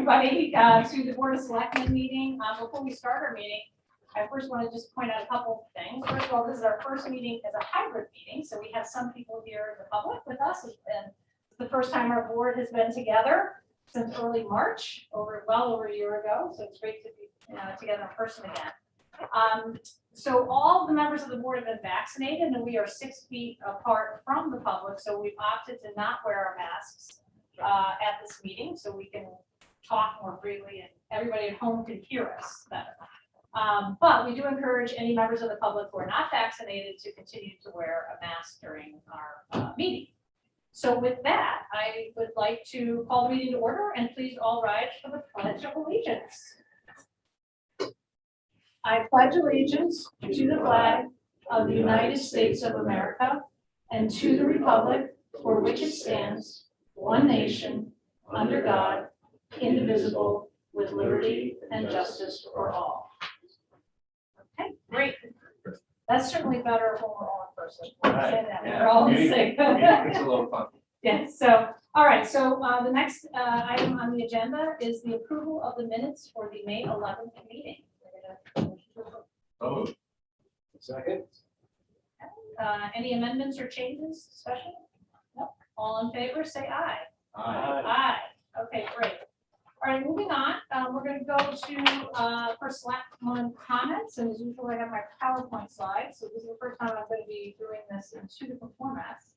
everybody to the Board of Selectmen meeting. Before we start our meeting, I first want to just point out a couple of things. First of all, this is our first meeting as a hybrid meeting, so we have some people here in the public with us, and it's the first time our board has been together since early March, well over a year ago. So it's great to be together in person again. So all the members of the board have been vaccinated, and we are 6 feet apart from the public. So we've opted to not wear our masks at this meeting, so we can talk more freely and everybody at home can hear us better. But we do encourage any members of the public who are not vaccinated to continue to wear a mask during our meeting. So with that, I would like to call the meeting to order, and please all rise for the Pledge of Allegiance. I pledge allegiance to the flag of the United States of America and to the republic for which it stands, one nation, under God, indivisible, with liberty and justice for all. Okay, great. That's certainly better when we're all in person. We're all in sync. It's a little fun. Yes, so, all right, so the next item on the agenda is the approval of the minutes for the May 11th meeting. Oh. Second. Any amendments or changes, discussion? Nope. All in favor, say aye. Aye. Aye. Okay, great. All right, moving on, we're going to go to for Selectmen comments, and as usual, I have my PowerPoint slides. So this is the first time I'm going to be doing this in 2 different formats.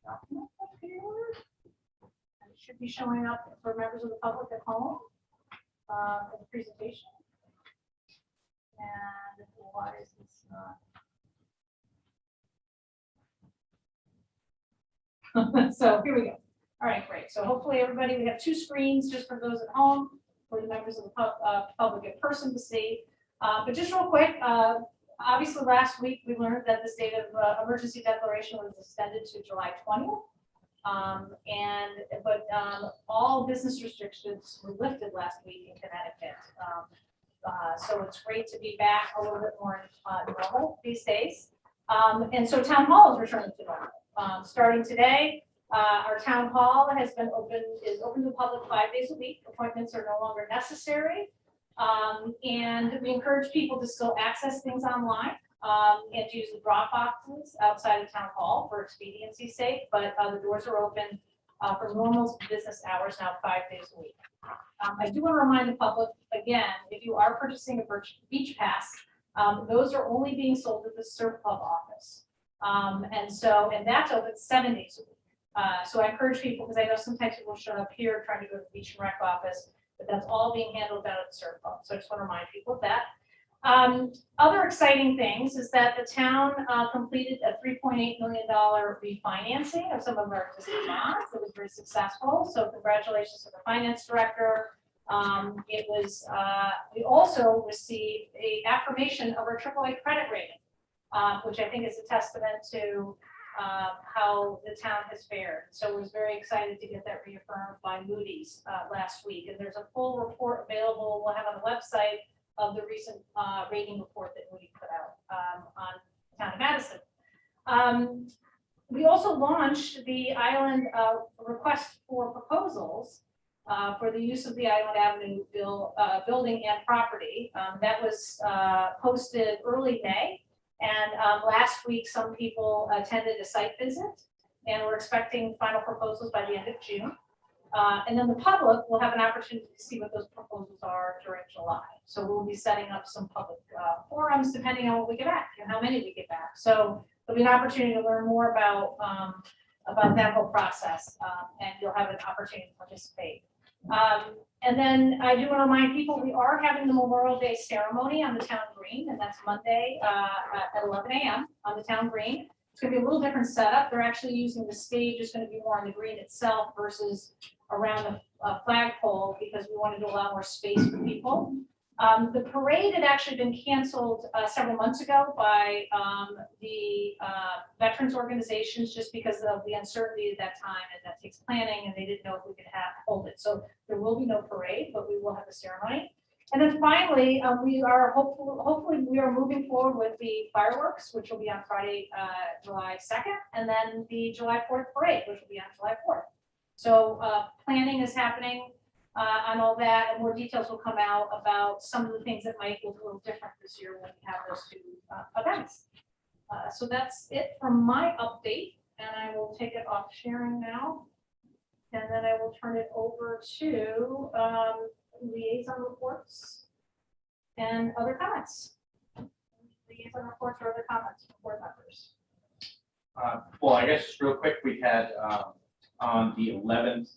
Document up here. And it should be showing up for members of the public at home in the presentation. And why is this not? So here we go. All right, great. So hopefully everybody, we have 2 screens just for those at home, for the members of the public in person to see. But just real quick, obviously last week we learned that the state of emergency declaration was extended to July 20th. But all business restrictions were lifted last week in Connecticut. So it's great to be back a little bit more normal these days. And so town hall is returning to normal. Starting today, our town hall is open to the public 5 days a week. Appointments are no longer necessary. And we encourage people to still access things online and to use the drop boxes outside of town hall for expediency's sake. But the doors are open for normal business hours now 5 days a week. I do want to remind the public again, if you are purchasing a beach pass, those are only being sold at the Surf Club office. And that's open 7 days a week. So I encourage people, because I know sometimes people show up here trying to go to the beach and rec office, but that's all being handled down at the Surf Club. So I just want to remind people of that. Other exciting things is that the town completed a $3.8 million refinancing of some of our existing bonds. It was very successful. So congratulations to the finance director. We also received an affirmation of our AAA credit rating, which I think is a testament to how the town has fared. So I was very excited to get that reaffirmed by Moody's last week. And there's a full report available we'll have on the website of the recent rating report that Moody put out on the town of Madison. We also launched the Island request for proposals for the use of the Island Avenue building and property. That was posted early May. And last week, some people attended a site visit, and we're expecting final proposals by the end of June. And then the public will have an opportunity to see what those proposals are during July. So we'll be setting up some public forums depending on what we get back and how many we get back. So there'll be an opportunity to learn more about that whole process, and you'll have an opportunity to participate. And then I do want to remind people we are having the Memorial Day ceremony on the town green, and that's Monday at 11 a.m. on the town green. It's going to be a little different setup. They're actually using the stage is going to be more on the green itself versus around the flagpole because we wanted to allow more space for people. The parade had actually been canceled several months ago by the veterans organizations just because of the uncertainty at that time, and that takes planning, and they didn't know if we could hold it. So there will be no parade, but we will have a ceremony. And then finally, we are hopefully we are moving forward with the fireworks, which will be on Friday, July 2nd, and then the July 4th parade, which will be on July 4th. So planning is happening on all that, and more details will come out about some of the things that might look a little different this year when we have those two events. So that's it from my update, and I will take it off sharing now. And then I will turn it over to liaison reports and other comments. Liaison reports or other comments from board members. Well, I guess just real quick, we had on the 11th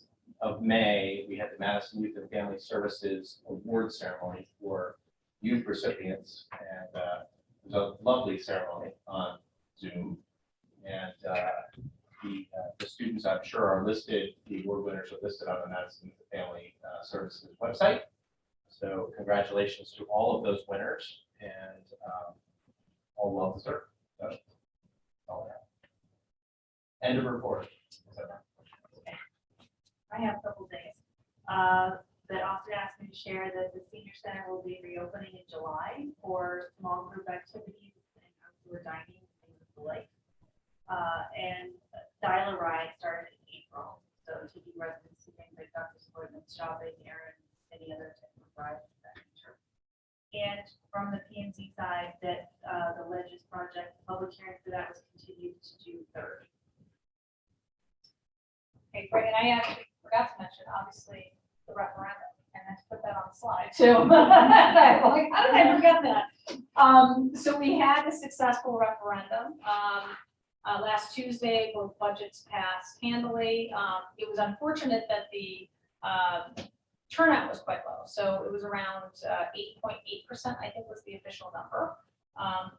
of May, we had the Madison Youth and Family Services Award Ceremony for youth recipients, and it was a lovely ceremony on Zoom. And the students, I'm sure, are listed. The award winners are listed on the Madison Youth and Family Services website. So congratulations to all of those winners, and all well deserved. So, all that. End of report. I have a couple things. That Austin asked me to share that the senior center will be reopening in July for small group activities and outdoor dining, things of the like. And Dial a Ride started in April. So taking residents to things like doctor's appointments, shopping, errands, any other type of rides of that nature. And from the PNC side, that the Ledges project, the public hearing for that was continued to June 3rd. Okay, great. And I actually forgot to mention, obviously, the referendum, and I put that on the slide too. Like, how did I forget that? So we had a successful referendum. Last Tuesday, both budgets passed handily. It was unfortunate that the turnout was quite low. So it was around 8.8%, I think was the official number.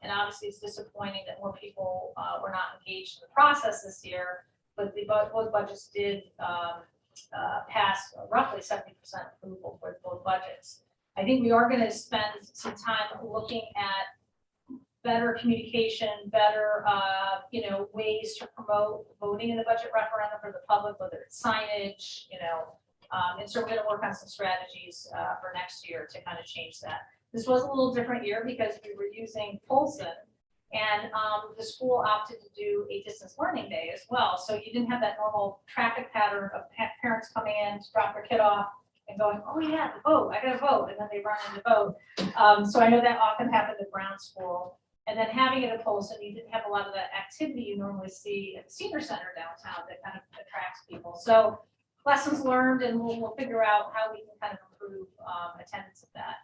And obviously it's disappointing that more people were not engaged in the process this year, but both budgets did pass roughly 70% approval for both budgets. I think we are going to spend some time looking at better communication, better ways to promote voting in the budget referendum for the public, whether it's signage, and so we're going to work on some strategies for next year to kind of change that. This was a little different year because we were using Polson, and the school opted to do a distance learning day as well. So you didn't have that normal traffic pattern of parents coming in to drop their kid off and going, oh yeah, the vote, I gotta vote, and then they run in to vote. So I know that often happened at Brown School. And then having it at Polson, you didn't have a lot of that activity you normally see at the senior center downtown that kind of attracts people. So lessons learned, and we'll figure out how we can kind of improve attendance of that.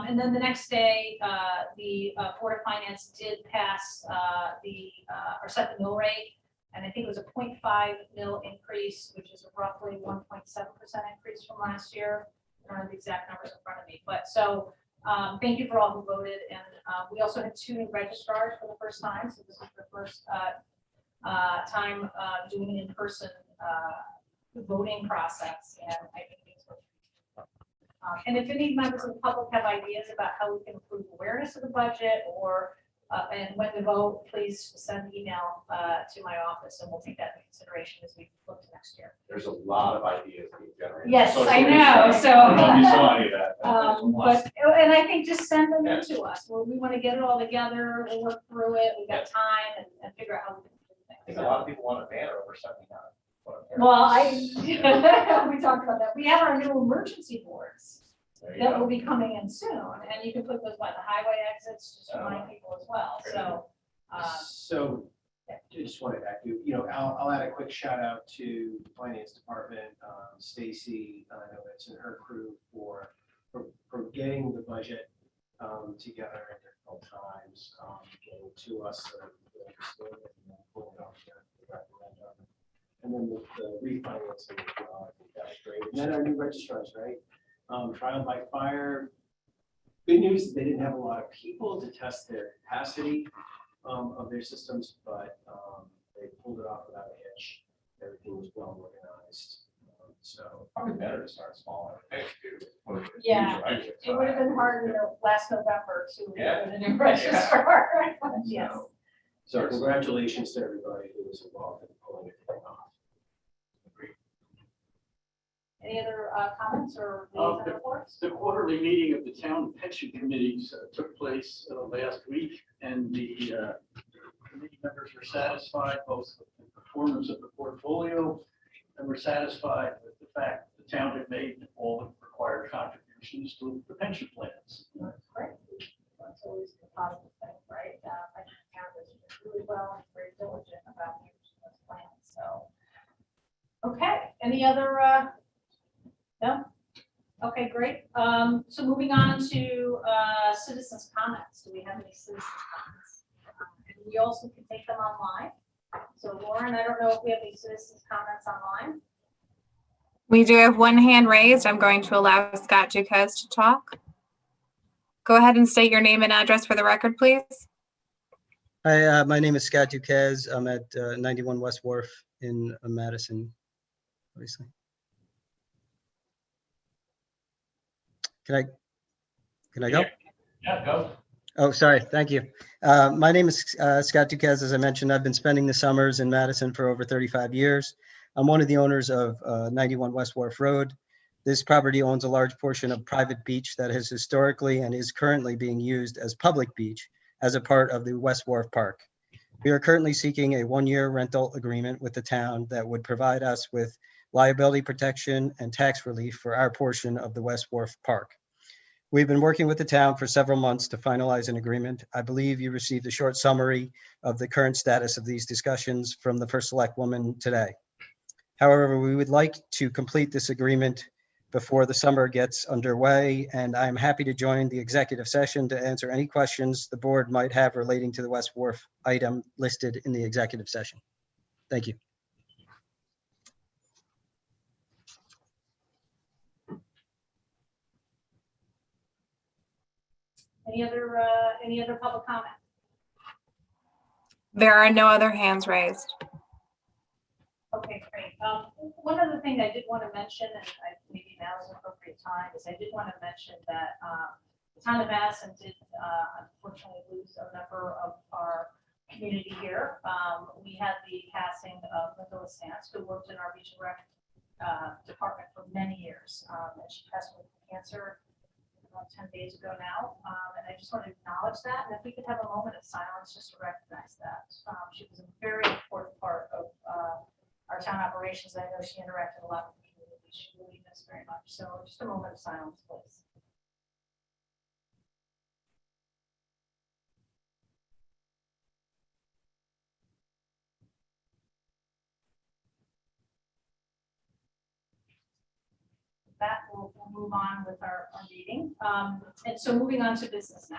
And then the next day, the Board of Finance did pass or set the mill rate, and I think it was a 0.5 mil increase, which is a roughly 1.7% increase from last year. I don't have the exact numbers in front of me, but so thank you for all who voted. And we also had 2 new registrars for the first time, so this is the first time doing an in-person voting process, and I think it's and if any members of the public have ideas about how we can improve awareness of the budget or and when to vote, please send an email to my office, and we'll take that into consideration as we look to next year. There's a lot of ideas being generated. Yes, So I know. it's- So, I don't know if you saw any of that. There's a lot. but and I think just send them in to us. We want to get it all together. We'll work through it. We've got time and figure out how we can do I think things. a lot of people want a banner over 79. Well, we talked about that. We have our new emergency boards There you that will go. be coming in soon, and you can put those by the highway exits, just to remind people as well. So, So, I just wanted to add, I'll add a quick shout out to the finance department, Stacy, I know it's in her crew for getting the budget together at difficult times, getting to us so that we understand it and then pulling it off the referendum. And then the refinancing as well, I think that was great. And then our new registrars, right? Trial by fire. Good news, they didn't have a lot of people to test their capacity of their systems, but they pulled it off without a hitch. Everything was well organized. So Probably better to start smaller. Yeah, it would have been hard, last November to Yeah. get a new registrar. Yes. so congratulations to everybody who was involved in pulling everything off. Any other comments or liaison reports? The quarterly meeting of the town pension committees took place last week, and the committee members were satisfied both with the performance of the portfolio and were satisfied with the fact that the town had made all the required contributions to the pension plans. Great. That's always a positive thing, right? I think the town is really well and very diligent about managing those plans, so. Okay, any other, no? Okay, great. So moving on to citizens' comments. Do we have any citizens' comments? And we also can take them online. So Lauren, I don't know if we have any citizens' comments online. We do have one hand raised. I'm going to allow Scott Duquesne to talk. Go ahead and state your name and address for the record, please. Hi, my name is Scott Duquesne. I'm at 91 West Wharf in Madison, obviously. Can I go? Yeah, go. Oh, sorry. Thank you. My name is Scott Duquesne. As I mentioned, I've been spending the summers in Madison for over 35 years. I'm one of the owners of 91 West Wharf Road. This property owns a large portion of private beach that has historically and is currently being used as public beach as a part of the West Wharf Park. We are currently seeking a one-year rental agreement with the town that would provide us with liability protection and tax relief for our portion of the West Wharf Park. We've been working with the town for several months to finalize an agreement. I believe you received a short summary of the current status of these discussions from the first selectwoman today. However, we would like to complete this agreement before the summer gets underway, and I'm happy to join the executive session to answer any questions the board might have relating to the West Wharf item listed in the executive session. Thank you. Any other public comment? There are no other hands raised. Okay, great. One other thing I did want to mention, and maybe now is an appropriate time, is I did want to mention that the town of Madison did unfortunately lose a member of our community here. We had the passing of Linda Stantz, who worked in our beach and rec department for many years. And she passed with cancer about 10 days ago now. And I just want to acknowledge that. And if we could have a moment of silence just to recognize that. She was a very important part of our town operations. I know she interacted a lot with the community. She really missed very much. So just a moment of silence, please. That we'll move on with our meeting. And so moving on to business now.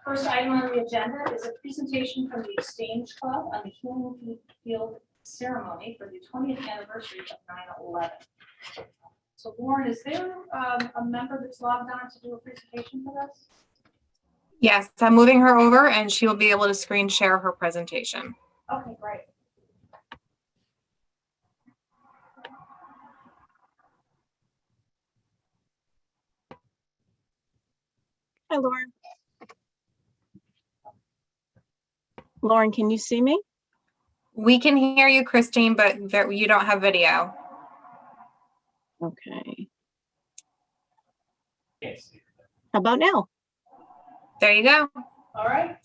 First item on the agenda is a presentation from the Exchange Club on the Healing Field ceremony for the 20th anniversary of 9/11. So Lauren, is there a member that's logged on to do a presentation for us? Yes, I'm moving her over and she will be able to screen share her presentation. Okay, great. Hi, Lauren. Lauren, can you see me? We can hear you, Christine, but you don't have video. Okay. Yes. How about now? There you go. All right.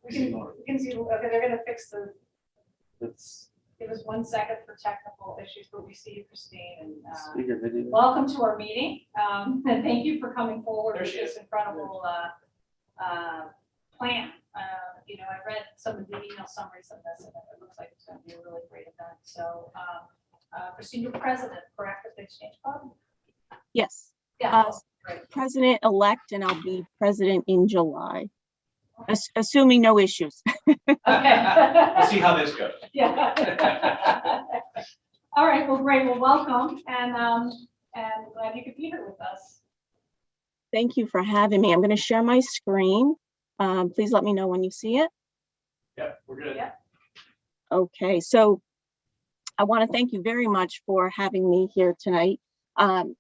We can see, okay, they're gonna fix the, give us 1 second for technical issues, but we see you, Christine, and welcome to our meeting. And thank you for coming forward with this incredible plan. You know, I read some of the email summaries of this, and it looks like it's going to be a really great event. So, Christine, you're president, correct, of the Exchange Club? Yes. Yeah. Great. President-elect, and I'll be president in July, assuming no issues. Okay. We'll see how this goes. Yeah. All right. Well, great. Well, welcome, and glad you could be here with us. Thank you for having me. I'm going to share my screen. Please let me know when you see it. Yep, we're good. Yeah. Okay, so I want to thank you very much for having me here tonight.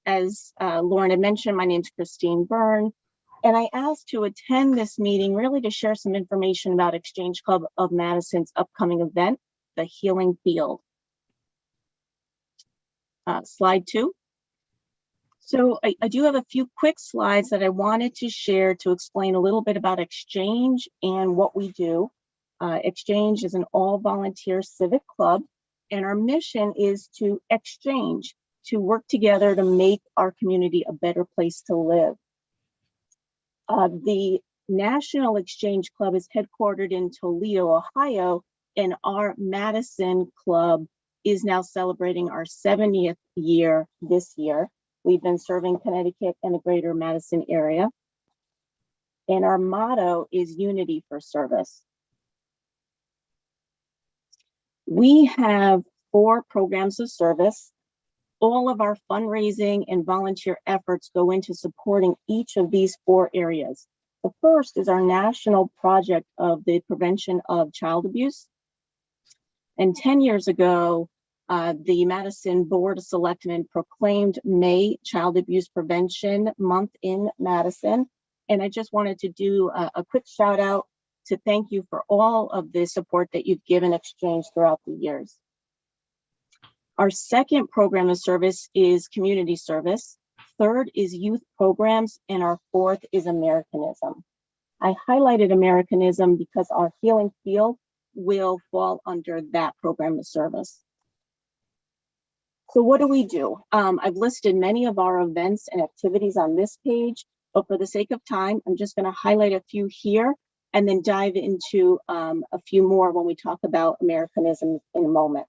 As Lauren had mentioned, my name is Christine Byrne, and I asked to attend this meeting really to share some information about Exchange Club of Madison's upcoming event, the Healing Field. Slide 2. So I do have a few quick slides that I wanted to share to explain a little bit about Exchange and what we do. Exchange is an all-volunteer civic club And our mission is to exchange, to work together to make our community a better place to live. The National Exchange Club is headquartered in Toledo, Ohio, and our Madison Club is now celebrating our 70th year this year. We've been serving Connecticut and the greater Madison area. And our motto is Unity for Service. We have 4 programs of service. All of our fundraising and volunteer efforts go into supporting each of these 4 areas. The first is our national project of the prevention of child abuse. And 10 years ago, the Madison Board of Selectmen proclaimed May Child Abuse Prevention Month in Madison. And I just wanted to do a quick shout out to thank you for all of the support that you've given Exchange throughout the years. Our second program of service is community service. Third is youth programs, and our fourth is Americanism. I highlighted Americanism because our healing field will fall under that program of service. So what do? I've listed many of our events and activities on this page, but for the sake of time, I'm just going to highlight a few here and then dive into a few more when we talk about Americanism in a moment.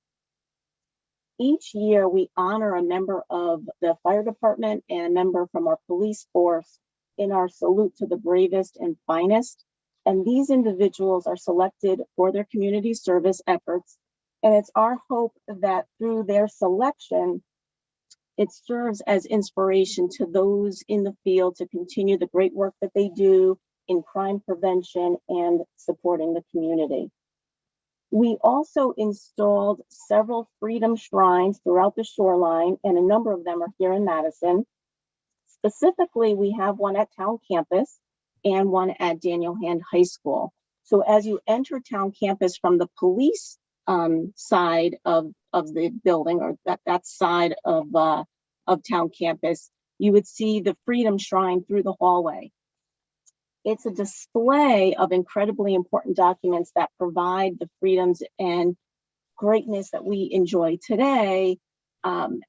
Each year, we honor a member of the fire department and a member from our police force in our salute to the bravest and finest. And these individuals are selected for their community service efforts. And it's our hope that through their selection, it serves as inspiration to those in the field to continue the great work that they do in crime prevention and supporting the community. We also installed several freedom shrines throughout the shoreline, and a number of them are here in Madison. Specifically, we have one at town campus and one at Daniel Hand High School. So as you enter town campus from the police side of the building, or that side of town campus, you would see the Freedom Shrine through the hallway. It's a display of incredibly important documents that provide the freedoms and greatness that we enjoy today. And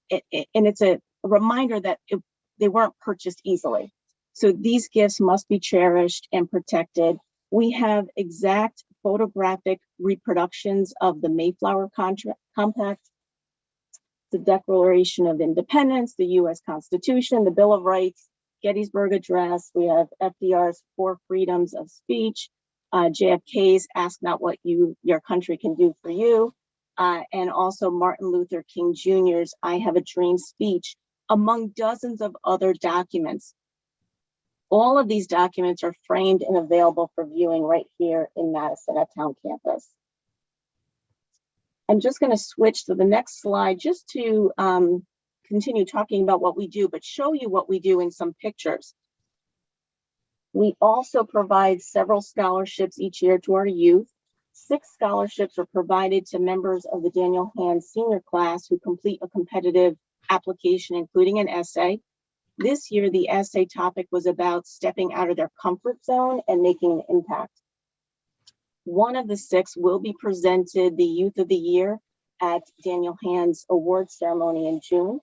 it's a reminder that they weren't purchased easily. So these gifts must be cherished and protected. We have exact photographic reproductions of the Mayflower Compact, the Declaration of Independence, the US Constitution, the Bill of Rights, Gettysburg Address. We have FDR's 4 freedoms of speech, JFK's Ask Not What Your Country Can Do for You, and also Martin Luther King Jr.'s I Have a Dream speech, among dozens of other documents. All of these documents are framed and available for viewing right here in Madison at town campus. I'm just going to switch to the next slide just to continue talking about what we do, but show you what we do in some pictures. We also provide several scholarships each year to our youth. 6 scholarships are provided to members of the Daniel Hand senior class who complete a competitive application, including an essay. This year, the essay topic was about stepping out of their comfort zone and making an impact. One of the 6 will be presented the Youth of the Year at Daniel Hand's award ceremony in June.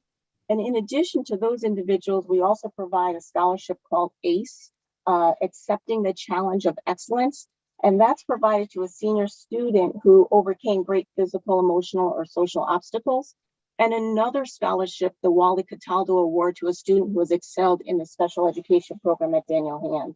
And in addition to those individuals, we also provide a scholarship called ACE, Accepting the Challenge of Excellence. And that's provided to a senior student who overcame great physical, emotional, or social obstacles. And another scholarship, the Wally Cataldo Award, to a student who has excelled in the special education program at Daniel Hand.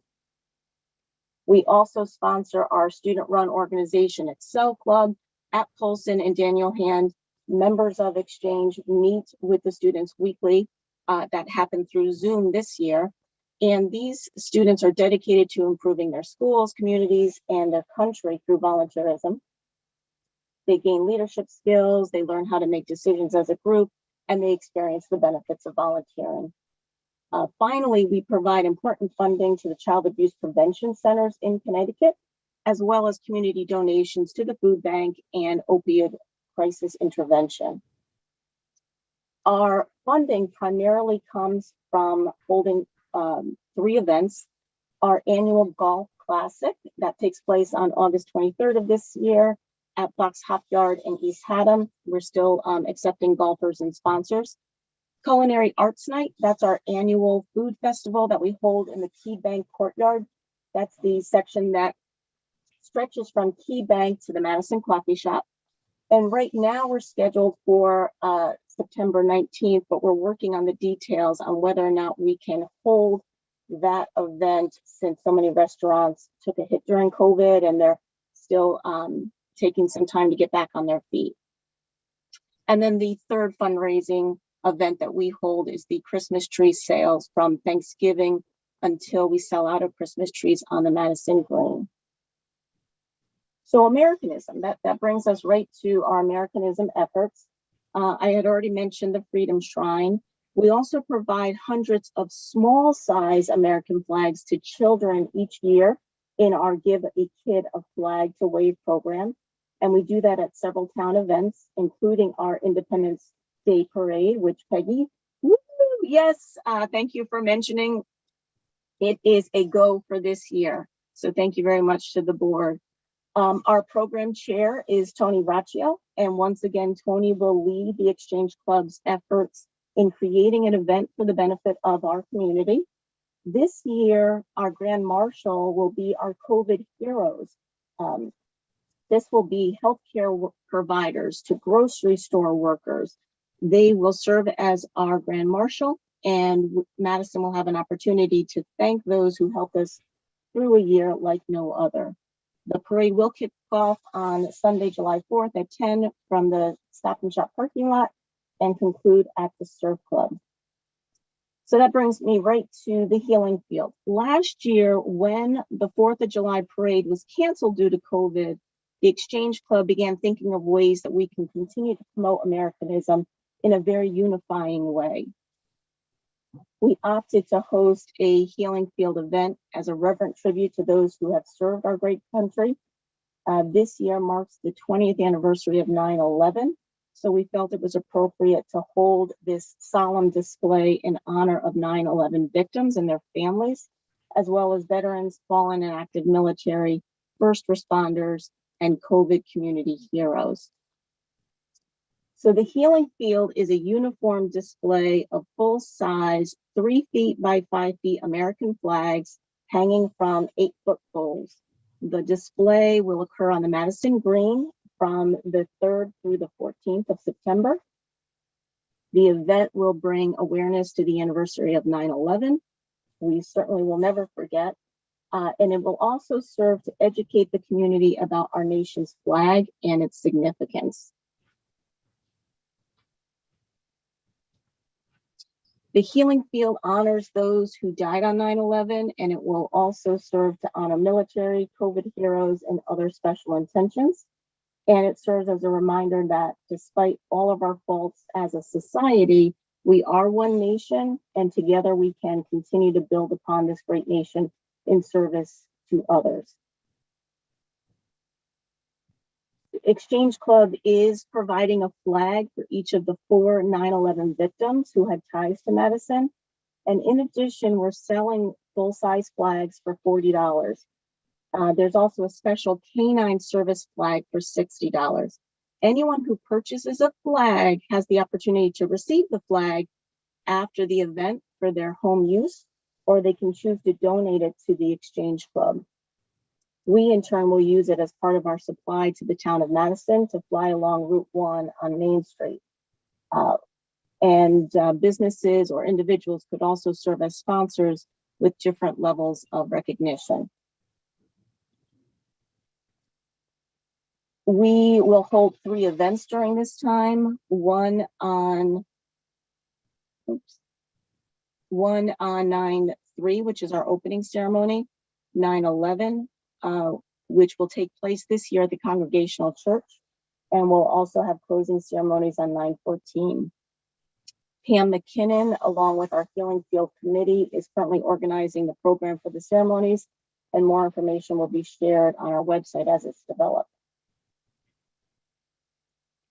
We also sponsor our student-run organization Excel Club at Polson and Daniel Hand. Members of Exchange meet with the students weekly. That happened through Zoom this year. And these students are dedicated to improving their schools, communities, and their country through volunteerism. They gain leadership skills, they learn how to make decisions as a group, and they experience the benefits of volunteering. Finally, we provide important funding to the child abuse prevention centers in Connecticut, as well as community donations to the food bank and opioid crisis intervention. Our funding primarily comes from holding 3 events. Our annual golf classic that takes place on August 23rd of this year. at Fox Hop Yard in East Haddam. We're still accepting golfers and sponsors. Culinary Arts Night, that's our annual food festival that we hold in the Key Bank Courtyard. That's the section that stretches from Key Bank to the Madison Coffee Shop. And right now we're scheduled for September 19th, but we're working on the details on whether or not we can hold that event since so many restaurants took a hit during COVID and they're still taking some time to get back on their feet. And then the third fundraising event that we hold is the Christmas tree sales from Thanksgiving until we sell out of Christmas trees on the Madison Green. So Americanism, that brings us right to our Americanism efforts. I had already mentioned the Freedom Shrine. We also provide hundreds of small size American flags to children each year in our Give a Kid a Flag to Wave program. And we do that at several town events, including our Independence Day Parade, which Peggy, woo, yes, thank you for mentioning. It is a go for this year. So thank you very much to the board. Our program chair is Tony Raccio, and once again, Tony will lead the Exchange Club's efforts in creating an event for the benefit of our community. This year, our Grand Marshal will be our COVID heroes. This will be healthcare providers to grocery store workers. They will serve as our Grand Marshal, and Madison will have an opportunity to thank those who helped us through a year like no other. The parade will kick off on Sunday, July 4th at 10 from the Stop and Shop parking lot and conclude at the Surf Club. So that brings me right to the healing field. Last year, when the 4th of July parade was canceled due to COVID, the Exchange Club began thinking of ways that we can continue to promote Americanism in a very unifying way. We opted to host a healing field event as a reverent tribute to those who have served our great country. This year marks the 20th anniversary of 9/11, so we felt it was appropriate to hold this solemn display in honor of 9/11 victims and their families, as well as veterans, fallen and active military, first responders, and COVID community heroes. So the healing field is a uniform display of full-size 3 feet by 5 feet American flags hanging from 8-foot poles. The display will occur on the Madison Green from the 3rd through the 14th of September. The event will bring awareness to the anniversary of 9/11. We certainly will never forget. And it will also serve to educate the community about our nation's flag and its significance. The healing field honors those who died on 9/11, and it will also serve to honor military, COVID heroes, and other special intentions. And it serves as a reminder that despite all of our faults as a society, we are one nation, and together we can continue to build upon this great nation in service to others. Exchange Club is providing a flag for each of the 4 9/11 victims who had ties to Madison. And in addition, we're selling full-size flags for $40. There's also a special canine service flag for $60. Anyone who purchases a flag has the opportunity to receive the flag after the event for their home use, or they can choose to donate it to the Exchange Club. We, in turn, will use it as part of our supply to the town of Madison to fly along Route 1 on Main Street. Businesses or individuals could also serve as sponsors with different levels of recognition. We will hold 3 events during this time, one on 9/3, which is our opening ceremony, 9/11, which will take place this year at the Congregational Church, and we'll also have closing ceremonies on 9/14. Pam McKinnon, along with our Healing Field Committee, is currently organizing the program for the ceremonies, and more information will be shared on our website as it's developed.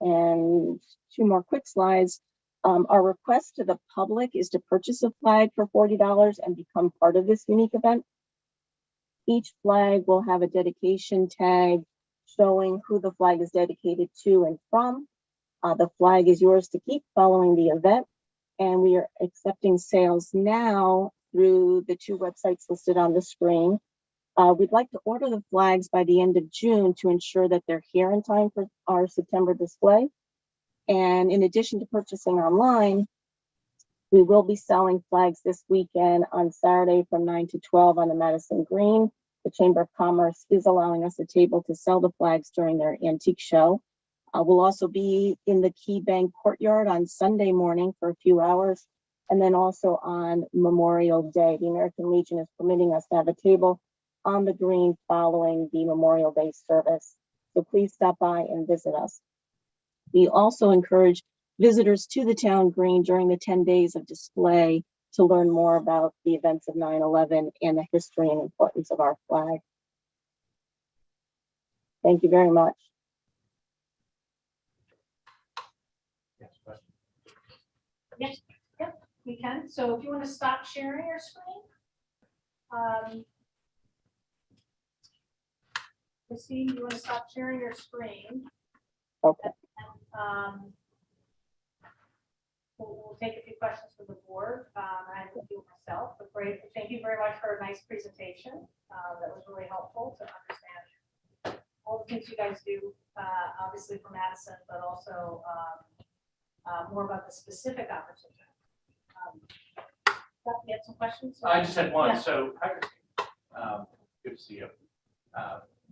And 2 more quick slides. Our request to the public is to purchase a flag for $40 and become part of this unique event. Each flag will have a dedication tag showing who the flag is dedicated to and from. The flag is yours to keep following the event. And we are accepting sales now through the 2 websites listed on the screen. We'd like to order the flags by the end of June to ensure that they're here in time for our September display. And in addition to purchasing online, we will be selling flags this weekend on Saturday from 9 to 12 on the Madison Green. The Chamber of Commerce is allowing us a table to sell the flags during their antique show. We'll also be in the Key Bank courtyard on Sunday morning for a few hours. And then also on Memorial Day, the American Legion is permitting us to have a table on the green following the Memorial Day service. So please stop by and visit us. We also encourage visitors to the town green during the 10 days of display to learn more about the events of 9/11 and the history and importance of our flag. Thank you very much. Yes, yep, we can. So if you want to stop sharing your screen. Christine, you want to stop sharing your screen? Okay. And, we'll take a few questions from the board. I will do it myself, but great. Thank you very much for a nice presentation. That was really helpful to understand all the things you guys do, obviously for Madison, but also more about the specific opportunity. You had some questions? I just had one. Yeah. So, good to see you.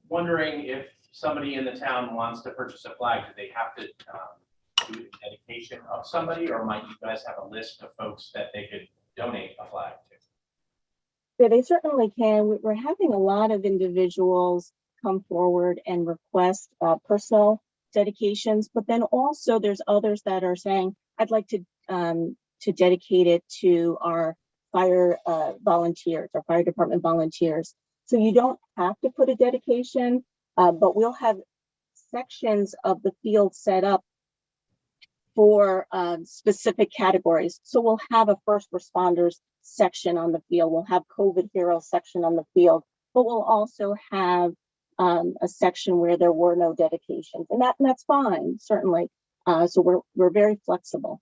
Wondering if somebody in the town wants to purchase a flag, do they have to do the dedication of somebody, or might you guys have a list of folks that they could donate a flag to? Yeah, they certainly can. We're having a lot of individuals come forward and request personal dedications, but then also there's others that are saying, I'd like to dedicate it to our fire volunteers, our fire department volunteers. So you don't have to put a dedication, but we'll have sections of the field set up for specific categories. So we'll have a first responders section on the field. We'll have COVID hero section on the field, but we'll also have a section where there were no dedications, and that's fine, certainly. So we're very flexible.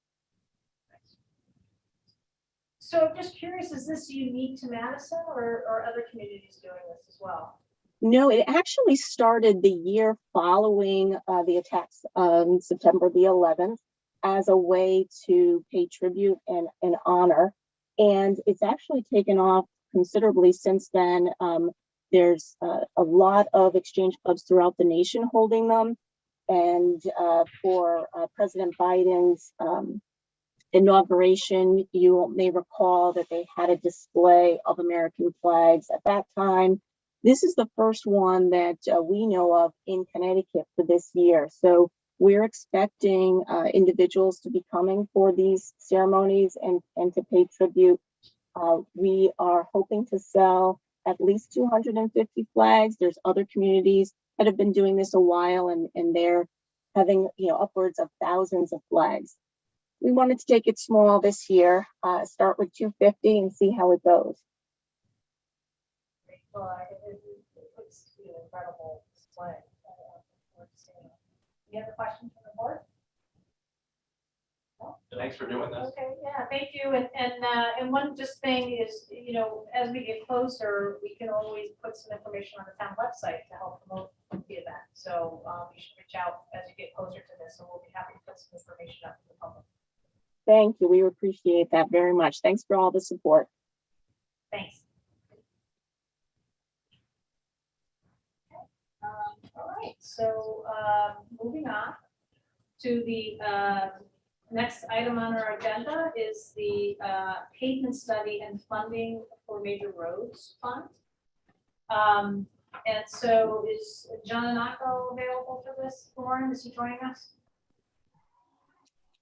So I'm just curious, is this unique to Madison, or are other communities doing this as well? No, it actually started the year following the attacks on September the 11th as a way to pay tribute and honor. And it's actually taken off considerably since then. There's a lot of exchange clubs throughout the nation holding them. And for President Biden's inauguration, you may recall that they had a display of American flags at that time. This is the first one that we know of in Connecticut for this year. So we're expecting individuals to be coming for these ceremonies and to pay tribute. We are hoping to sell at least 250 flags. There's other communities that have been doing this a while, and they're having upwards of thousands of flags. We wanted to take it small this year, start with 250 and see how it goes. Well, it looks to be an incredible display. Any other questions from the board? No? Thanks for doing this. Okay, yeah, thank you. And one just thing is, as we get closer, we can always put some information on the town website to help promote the event. So you should reach out as you get closer to this, and we'll be happy to put some information up to the public. Thank you. We appreciate that very much. Thanks for all the support. Thanks. All right, so moving on to the next item on our agenda is the pavement study and funding for major roads fund. And so is John Anako available for this? Lauren, is he joining us?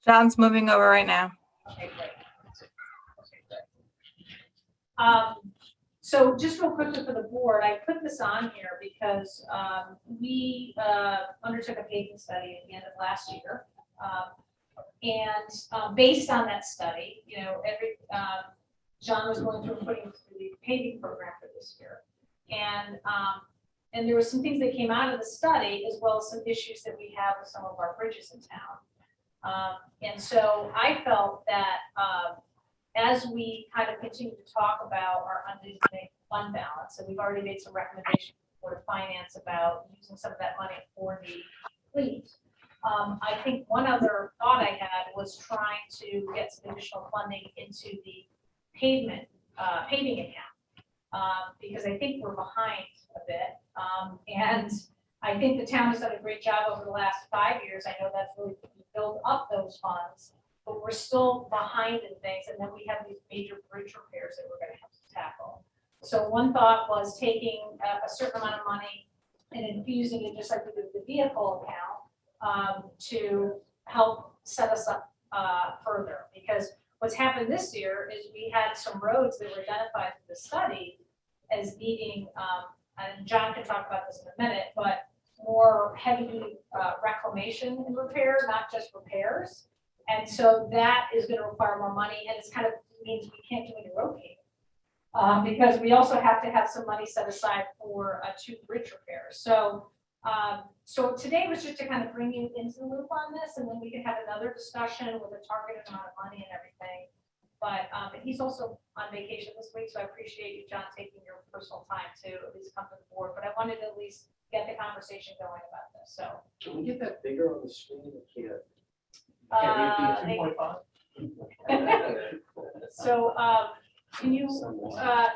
John's moving over right now. Okay, great. Okay, great. So just real quickly for the board, I put this on here because we undertook a paving study at the end of last year. And based on that study, John was going through putting through the paving program for this year. And there were some things that came out of the study, as well as some issues that we have with some of our bridges in town. And so I felt that as we kind of continue to talk about our unused fund balance, and we've already made some recommendations for the finance about using some of that money for the fleet. I think one other thought I had was trying to get some additional funding into the paving account. Because I think we're behind a bit. And I think the town has done a great job over the last 5 years. I know that's really built up those funds, but we're still behind in things. And then we have these major bridge repairs that we're gonna have to tackle. So one thought was taking a certain amount of money and infusing it just like we did with the vehicle account to help set us up further. Because what's happened this year is we had some roads that were identified in the study as needing, and John can talk about this in a minute, but more heavy reclamation and repair, not just repairs. And so that is going to require more money, and it's kind of means we can't do any road paving because we also have to have some money set aside for 2 bridge repairs. So, so today was just to kind of bring you into the loop on this, and then we can have another discussion with a targeted amount of money and everything. But he's also on vacation this week, so I appreciate you, John, taking your personal time to at least come to the board. But I wanted to at least get the conversation going about this. So Can we get that bigger on the screen? Can we be 2.5? so can you,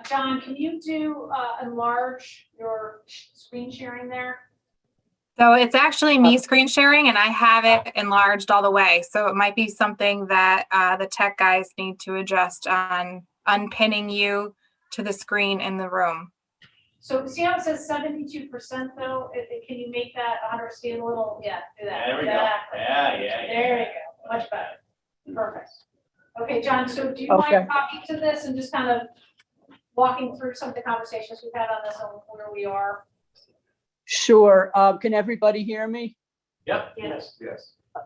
John, can you do enlarge your screen sharing there? So it's actually me screen sharing and I have it enlarged all the way. So it might be something that the tech guys need to adjust on unpinning you to the screen in the room. So see how it says 72% though? Can you make that 100 stand a little? Yeah, do that. There we go. Exactly. Yeah. There you go. Much better. Perfect. Okay, John, so do you mind talking to this and just kind of walking through some of the conversations we've had on this and where we are? Sure. Can everybody hear me? Yep. Yes.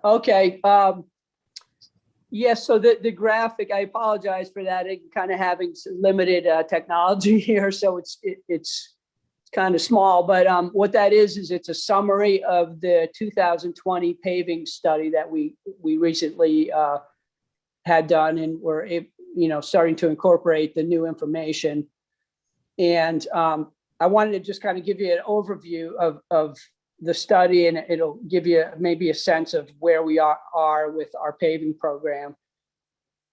Okay. Yes, so the graphic, I apologize for that, kind of having some limited technology here, so it's kind of small, but what that is it's a summary of the 2020 paving study that we recently had done, and we're starting to incorporate the new information. And I wanted to just kind of give you an overview of the study, and it'll give you maybe a sense of where we are with our paving program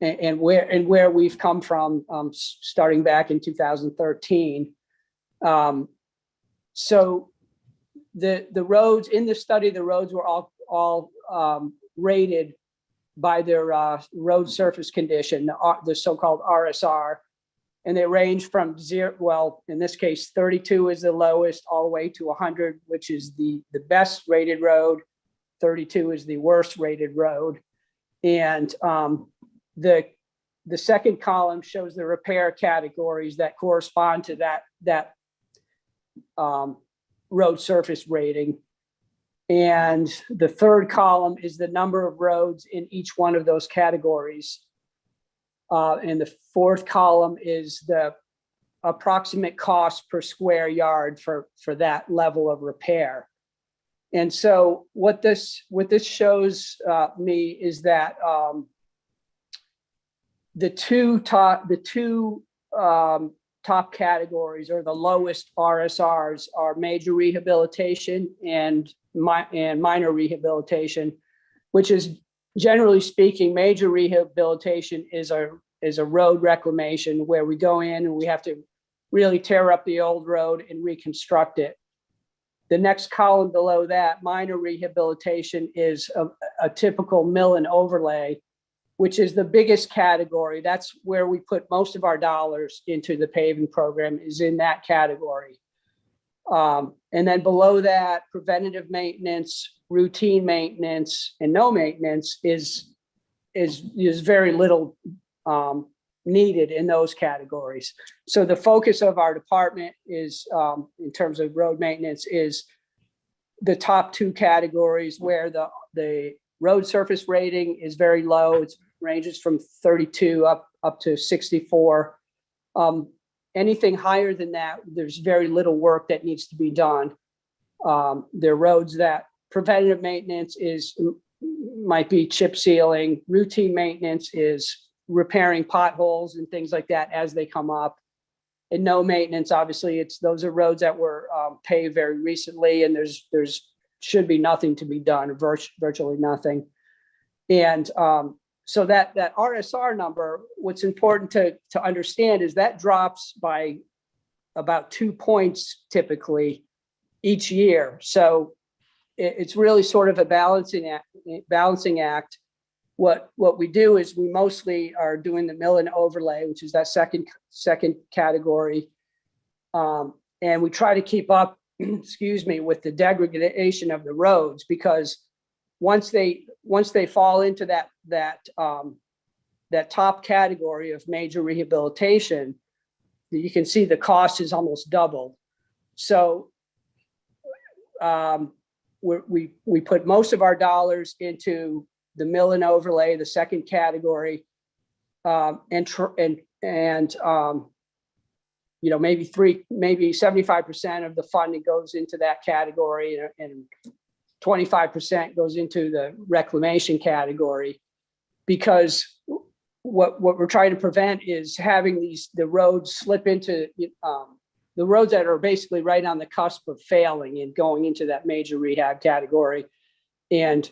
and where we've come from starting back in 2013. So the roads in the study, the roads were all rated by their road surface condition, the so-called RSR. And they range from 0, well, in this case, 32 is the lowest, all the way to 100, which is the best rated road. 32 is the worst rated road. And the second column shows the repair categories that correspond to that road surface rating. And the third column is the number of roads in each one of those categories. And the fourth column is the approximate cost per square yard for that level of repair. And so what this shows me is that the two top categories, or the lowest RSRs, are major rehabilitation and minor rehabilitation, which is, generally speaking, major rehabilitation is a road reclamation where we go in and we have to really tear up the old road and reconstruct it. The next column below that, minor rehabilitation, is a typical mill and overlay, which is the biggest category. That's where we put most of our dollars into the paving program, is in that category. And then below that, preventative maintenance, routine maintenance, and no maintenance is very little needed in those categories. So the focus of our department is, in terms of road maintenance, is the top two categories, where the road surface rating is very low. It ranges from 32 up to 64. anything higher than that, there's very little work that needs to be done. There are roads that preventative maintenance might be chip sealing, routine maintenance is repairing potholes and things like that as they come up. And no maintenance, obviously, those are roads that were paved very recently, and there's should be nothing to be done, virtually nothing. And so that RSR number, what's important to understand is that drops by about 2 points typically each year. So it's really sort of a balancing act. What we do is we mostly are doing the mill and overlay, which is that second category. And we try to keep up, excuse me, with the degradation of the roads, because once they fall into that top category of major rehabilitation, you can see the cost is almost doubled. So we put most of our dollars into the mill and overlay, the second category, and you know, maybe 75% of the funding goes into that category, and 25% goes into the reclamation category, because what we're trying to prevent is having the roads slip into the roads that are basically right on the cusp of failing and going into that major rehab category. And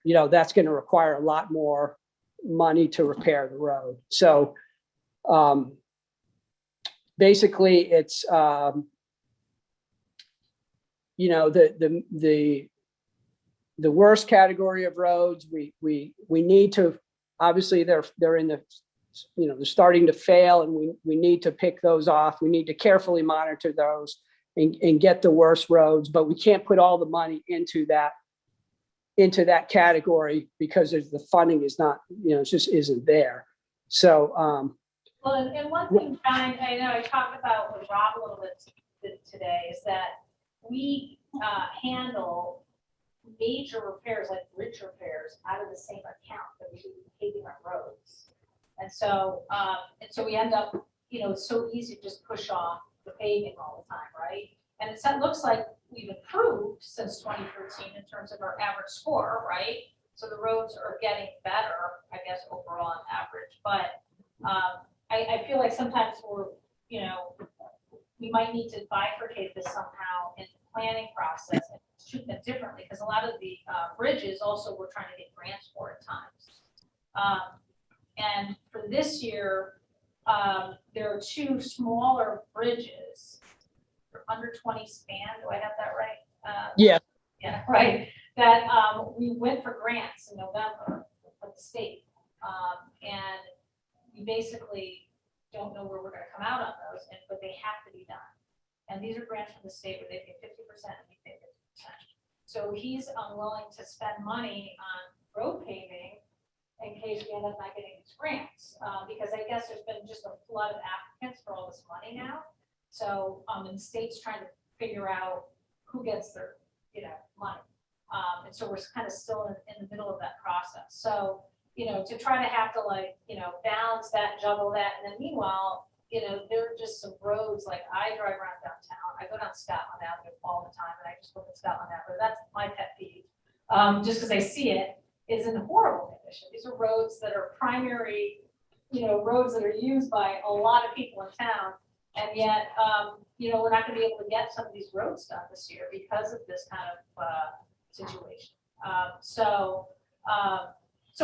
you know, that's going to require a lot more money to repair the road. So basically it's you know, the worst category of roads, we need to, obviously they're in the, you know, they're starting to fail, and we need to pick those off. We need to carefully monitor those and get the worst roads, but we can't put all the money into that category because the funding is not, you know, it just isn't there. So well, and one thing, John, I know I talked about with Rob a little bit today, is that we handle major repairs like bridge repairs out of the same account that we do paving our roads. And so we end up, you know, it's so easy to just push off the paving all the time, right? And it looks like we've improved since 2013 in terms of our average score, right? So the roads are getting better, I guess, overall on average. But I feel like sometimes you know, we might need to bifurcate this somehow in the planning process and treat them differently, because a lot of the bridges also we're trying to get grants for at times. And for this year, there are 2 smaller bridges, under 20 span. Do I have that right? yeah. Yeah, right. That we went for grants in November with the state, and we basically don't know where we're going to come out on those, but they have to be done. And these are grants from the state where they pay 50% and we pay 50%. So he's unwilling to spend money on road paving in case we end up not getting these grants, because I guess there's been just a flood of applicants for all this money now. So and the state's trying to figure out who gets their, you know, money. And so we're kind of still in the middle of that process. So, you know, to try to have to, like, you know, balance that, juggle that, and then meanwhile, you know, there are just some roads, like I drive around downtown, I go down Scotland Avenue all the time, and I just look at Scotland Avenue. That's my pet peeve, just because I see it, is in horrible condition. These are roads that are primary, you know, roads that are used by a lot of people in town, and yet, you know, we're not going to be able to get some of these roads done this year because of this kind of situation. So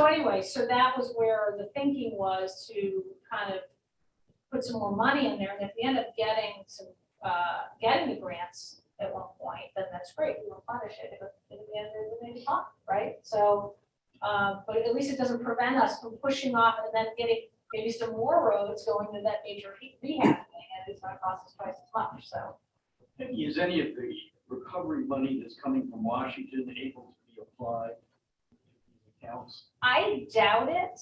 anyway, so that was where the thinking was, to kind of put some more money in there, and if we end up getting the grants at one point, then that's great. We will punish it, but in the end, it may be fun, right? So, but at least it doesn't prevent us from pushing off and then getting maybe some more roads going to that major rehab thing, and it's going to cost us twice as much. So, Is any of the recovery money that's coming from Washington able to be applied to these accounts? I doubt it.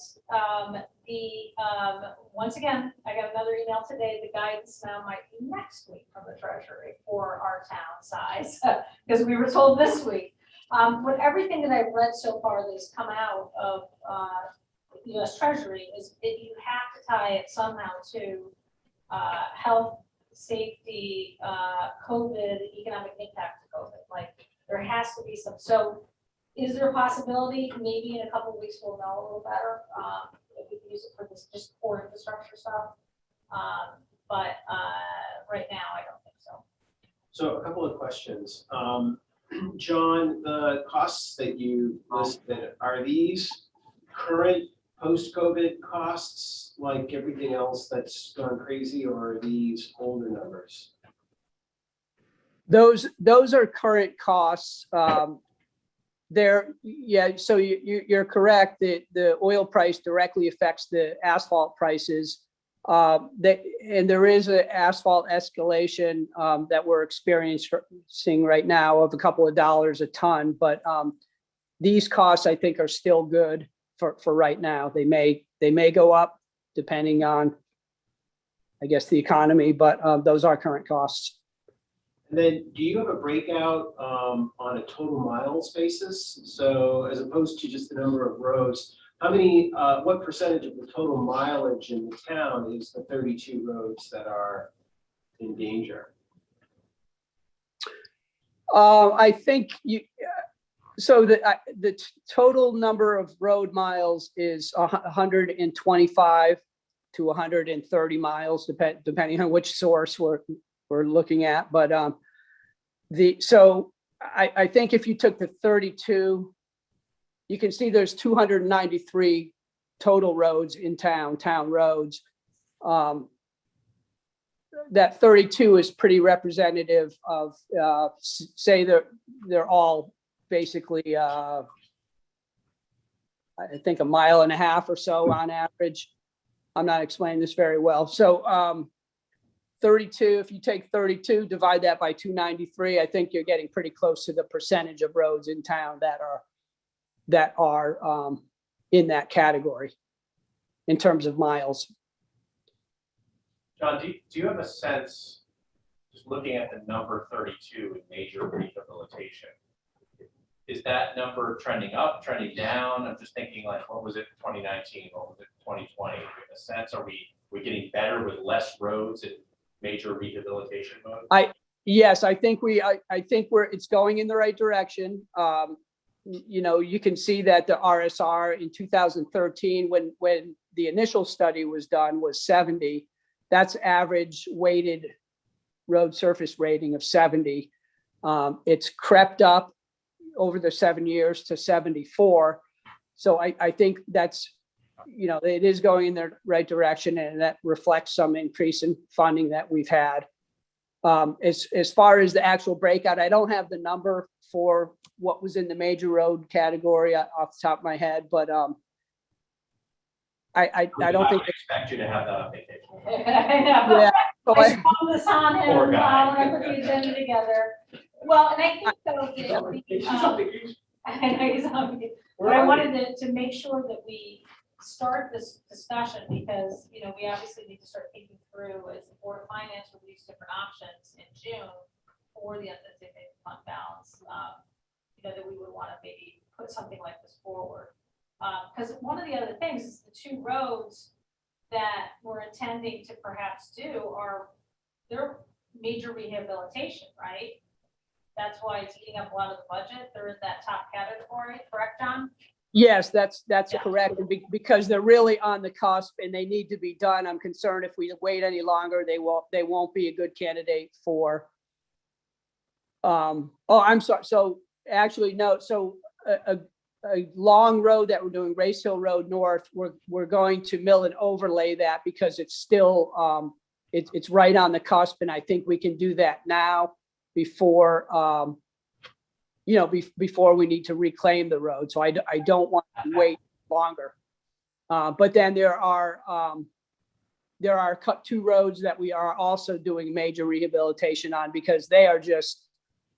Once again, I got another email today. The guidance now might be next week from the Treasury for our town size, because we were told this week. But everything that I've read so far that has come out of U.S. Treasury is that you have to tie it somehow to health, safety, COVID, economic impact of COVID. Like, there has to be some, so is there a possibility, maybe in a couple of weeks, we'll know a little better, if we can use it for this, just core infrastructure stuff? But right now, I don't think so. So a couple of questions. John, the costs that you listed, are these current post-COVID costs, like everything else that's gone crazy, or are these older numbers? Those are current costs. Yeah, so you're correct that the oil price directly affects the asphalt prices. And there is an asphalt escalation that we're experiencing right now of a couple of dollars a ton, but these costs I think are still good for right now. They may go up depending on, I guess, the economy, but those are current costs. And then do you have a breakout on a total miles basis? So as opposed to just the number of roads, how many, what percentage of the total mileage in the town is the 32 roads that are in danger? I think so the total number of road miles is 125 to 130 miles, depending on which source we're looking at. But so I think if you took the 32, you can see there's 293 total roads in town roads. That 32 is pretty representative of, say they're all basically, I think 1.5 miles or so on average. I'm not explaining this very well. So 32, if you take 32, divide that by 293, I think you're getting pretty close to the percentage of roads in town that are in that category in terms of miles. John, do you have a sense, just looking at the number 32 in major rehabilitation, is that number trending up, trending down? I'm just thinking, like, what was it in 2019? What was it in 2020? Do you have a sense, are we getting better with less roads in major rehabilitation mode? Yes, I think it's going in the right direction. You know, you can see that the RSR in 2013, when the initial study was done, was 70. That's average weighted road surface rating of 70. It's crept up over the 7 years to 74. So I think that's, you know, it is going in the right direction, and that reflects some increase in funding that we've had. As far as the actual breakout, I don't have the number for what was in the major road category off the top of my head, but I don't think. I expect you to have that on vacation. I know. Yeah, so I sprung this on him Poor guy. when I put the agenda together. Well, and I think though, I know he's on, but I wanted to make sure that we start this discussion because, you know, we obviously need to start thinking through as the Board of Finance reviews different options in June for the undesignated fund balance. You know, that we would want to maybe put something like this forward. Because one of the other things is the 2 roads that we're intending to perhaps do they're major rehabilitation, right? That's why it's eating up a lot of the budget. They're in that top category, correct, John? Yes, that's Yeah. correct. Because they're really on the cusp and they need to be done. I'm concerned if we wait any longer, they won't be a good candidate for. Oh, I'm sorry. So actually, no. So a long road that we're doing, Race Hill Road North, we're going to mill and overlay that because it's still it's right on the cusp, and I think we can do that now before you know, before we need to reclaim the road. So I don't want to wait longer. But then there are 2 roads that we are also doing major rehabilitation on because they are just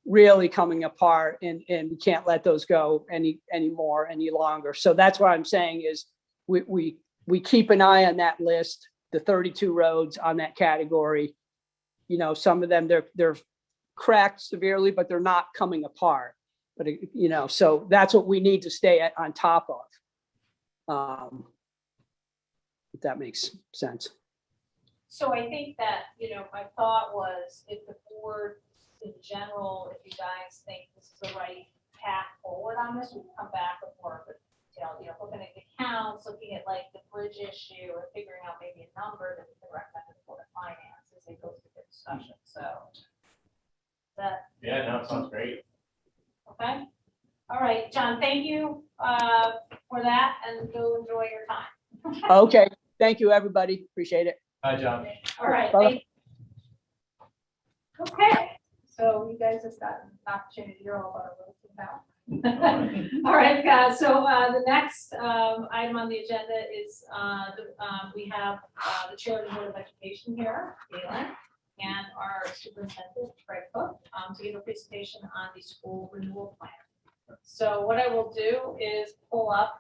really coming apart, and we can't let those go any longer. So that's what I'm saying is we keep an eye on that list, the 32 roads on that category. You know, some of them they're cracked severely, but they're not coming apart. But you know, so that's what we need to stay on top of. If that makes sense. So I think that, my thought was if the board in general, if you guys think this is the right path forward on this, we can come back with more of a detail, looking at the accounts, looking at like the bridge issue and figuring out maybe a number that we can recommend to the Board of Finance as they go through the discussion. So that, Yeah, no, it sounds great. okay? All right, John, thank you for that and go enjoy your time. Okay, thank you, everybody. Appreciate it. Hi, John. All right. Bye. Okay, so you guys just got an opportunity to hear all about our roads now. All right, guys, so the next item on the agenda is we have the chair of the Board of Education here, Galen, and our superintendent, Craig Cook, to give a presentation on the school renewal plan. So what I will do is pull up.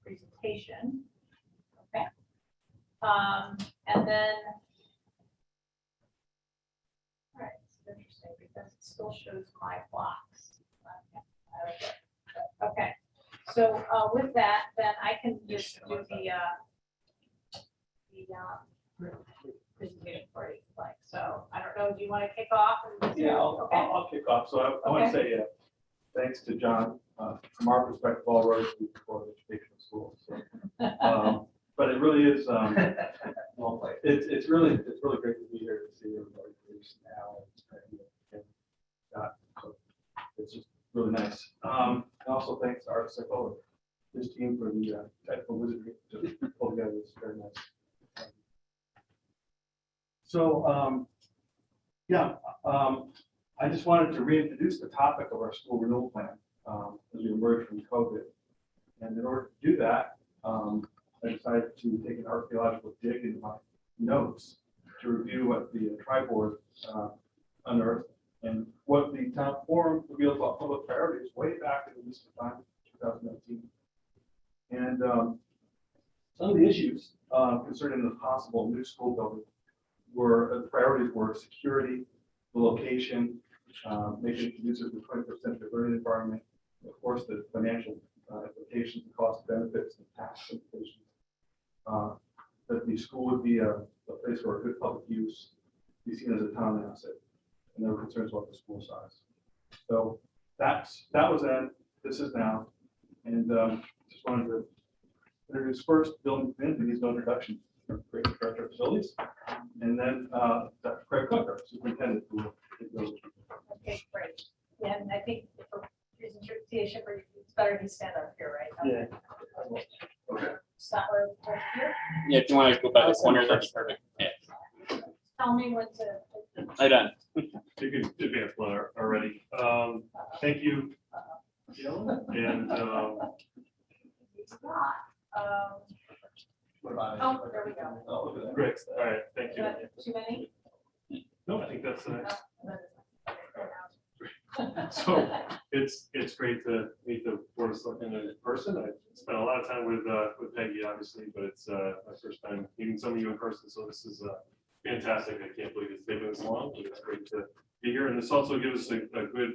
Presentation. Okay. And then. All right, it's interesting because it still shows my blocks. Okay, so with that, then I can just do the presentation for you, like, so I don't know, do you want to kick off? And Yeah, okay. I'll kick off. So I want to say thanks to John. From our perspective, all roads lead to Board of Education schools. So, but it really is, Well played. it's really great to be here to see everybody now. And so it's just really nice. And also thanks to Art Sickle and his team for the technical wizardry to pull together. It's very nice. So, I just wanted to reintroduce the topic of our school renewal plan as we emerge from COVID. And in order to do that, I decided to take an archaeological dig into my notes to review what the tri-board unearthed and what the town forum revealed about public priorities way back in the recent time, 2019. And some of the issues concerning the possible new school building were priorities were security, the location, making it conducive to the 21st century learning environment, of course, the financial implications, the cost benefits, and tax implications. That the school would be a place for a good public use, be seen as a town asset, and there were concerns about the school size. So that was then, this is now, and just wanted to introduce first Bill McMinn, he's no introduction, great director of facilities, and then Dr. Craig Cook, our superintendent, who will take those. Okay, great. Yeah, and I think for presentation, it's better to stand up here, right? Yeah. Okay. Stop right here. Yeah, if you want to go by the corner, that'd be perfect. Yeah. Tell me when to. I done. You can advance one already. Thank you. And It's not. What about it? Oh, there we go. Oh, look at that. great. All right. Thank you. Too many? No, I think that's the next. Okay, So it's great to meet the Board of Selectmen in person. I spent a lot of time with Peggy, obviously, but it's my first time meeting some of you in person. So this is fantastic. I can't believe it's taken this long. But it's great to be here. And this also gives us a good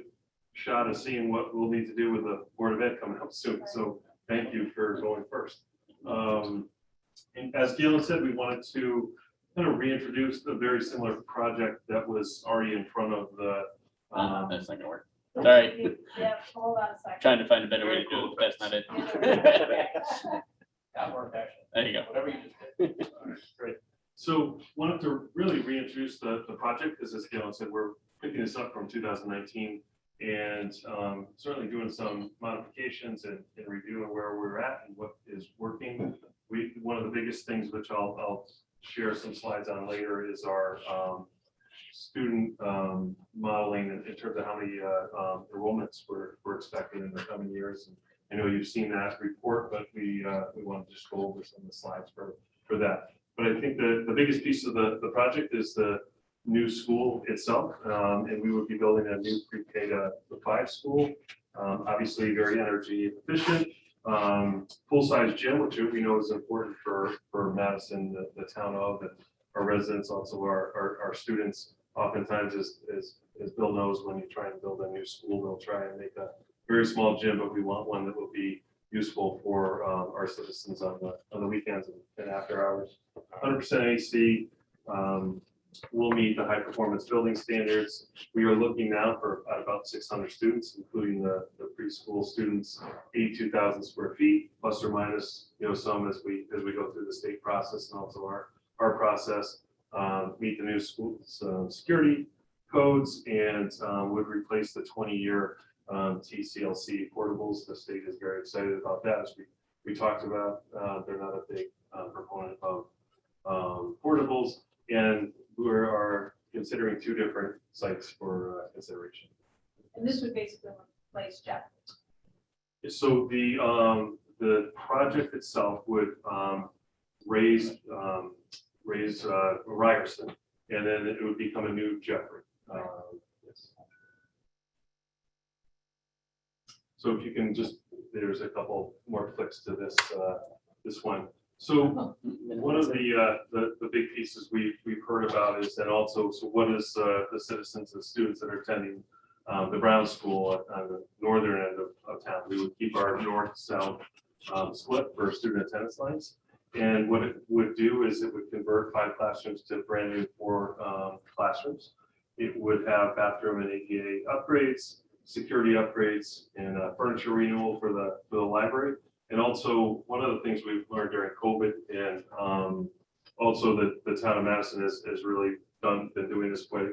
shot of seeing what we'll need to do with the Board of Ed coming up soon. So thank you for going first. And as Galen said, we wanted to kind of reintroduce a very similar project that was already in front of the That's not gonna work. Sorry, Yeah, hold on a second. trying to find a better way to do it, but that's not it. That worked actually. There you go. Whatever you just did. All right, great. So wanted to really reintroduce the project, because as Galen said, we're picking this up from 2019 and certainly doing some modifications and reviewing where we're at and what is working. One of the biggest things, which I'll share some slides on later, is our student modeling in terms of how many enrollments we're expecting in the coming years. And I know you've seen that report, but we want to just go over some of the slides for that. But I think the biggest piece of the project is the new school itself, and we would be building a new pre-K to 5 school. Obviously, very energy efficient, full-size gym, which we know is important for Madison, the town of, and our residents, also our students. Oftentimes, as Bill knows, when you try and build a new school, they'll try and make very small gym, but we want one that will be useful for our citizens on the weekends and after hours. 100% AC. Will meet the high performance building standards. We are looking now for about 600 students, including the preschool students, 82,000 square feet, plus or minus, some as we go through the state process and also our process. Meet the new school security codes and would replace the 20-year TCLC portables. The state is very excited about that, as we talked about. They're not a big proponent of portables, and we are considering 2 different sites for consideration. And this would basically replace Jeff. So the project itself would raise Ryerson, and then it would become a new Jeffrey. Yes. So if you can just, there's a couple more clicks to this one. So one of the big pieces we've heard about is that also, so what is the citizens and students that are attending the Brown School on the northern end of town? We would keep our north-south split for student attendance lines. And what it would do is it would convert 5 classrooms to brand new 4 classrooms. It would have bathroom and ADA upgrades, security upgrades, and furniture renewal for the library. And also, one of the things we've learned during COVID, and also that the town of Madison has really been doing this quite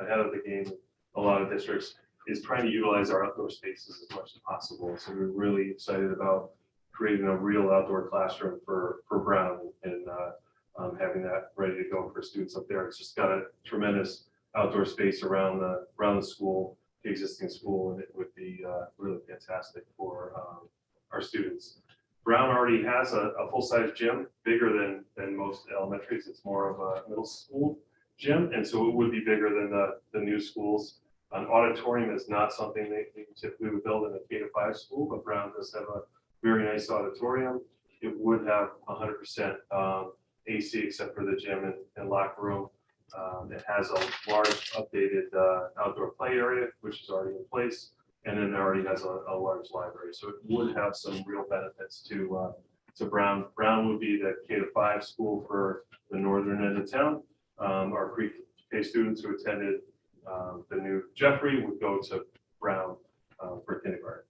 ahead of the game. A lot of districts is trying to utilize our outdoor spaces as much as possible. So we're really excited about creating a real outdoor classroom for Brown and having that ready to go for students up there. It's just got a tremendous outdoor space around the school, the existing school, and it would be really fantastic for our students. Brown already has a full-size gym, bigger than most elementaries. It's more of a middle school gym, and so it would be bigger than the new schools. An auditorium is not something they typically would build in a K-5 school, but Brown does have a very nice auditorium. It would have 100% AC except for the gym and locker room. It has a large updated outdoor play area, which is already in place. And then it already has a large library. So it would have some real benefits to Brown. Brown would be the K-5 school for the northern end of town. Our pre-K students who attended the new Jeffrey would go to Brown for kindergarten.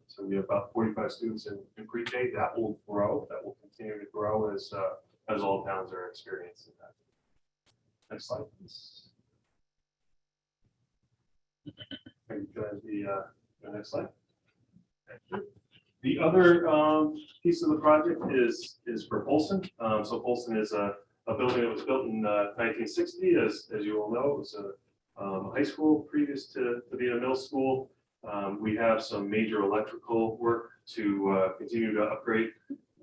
So we have about 45 students in pre-K. That will grow. That will continue to grow as all towns are experiencing that. Next slide, please. The next slide. Thank you. The other piece of the project is for Polson. So Polson is a building that was built in 1960. As you all know, it was a high school previous to being a middle school. We have some major electrical work to continue to upgrade.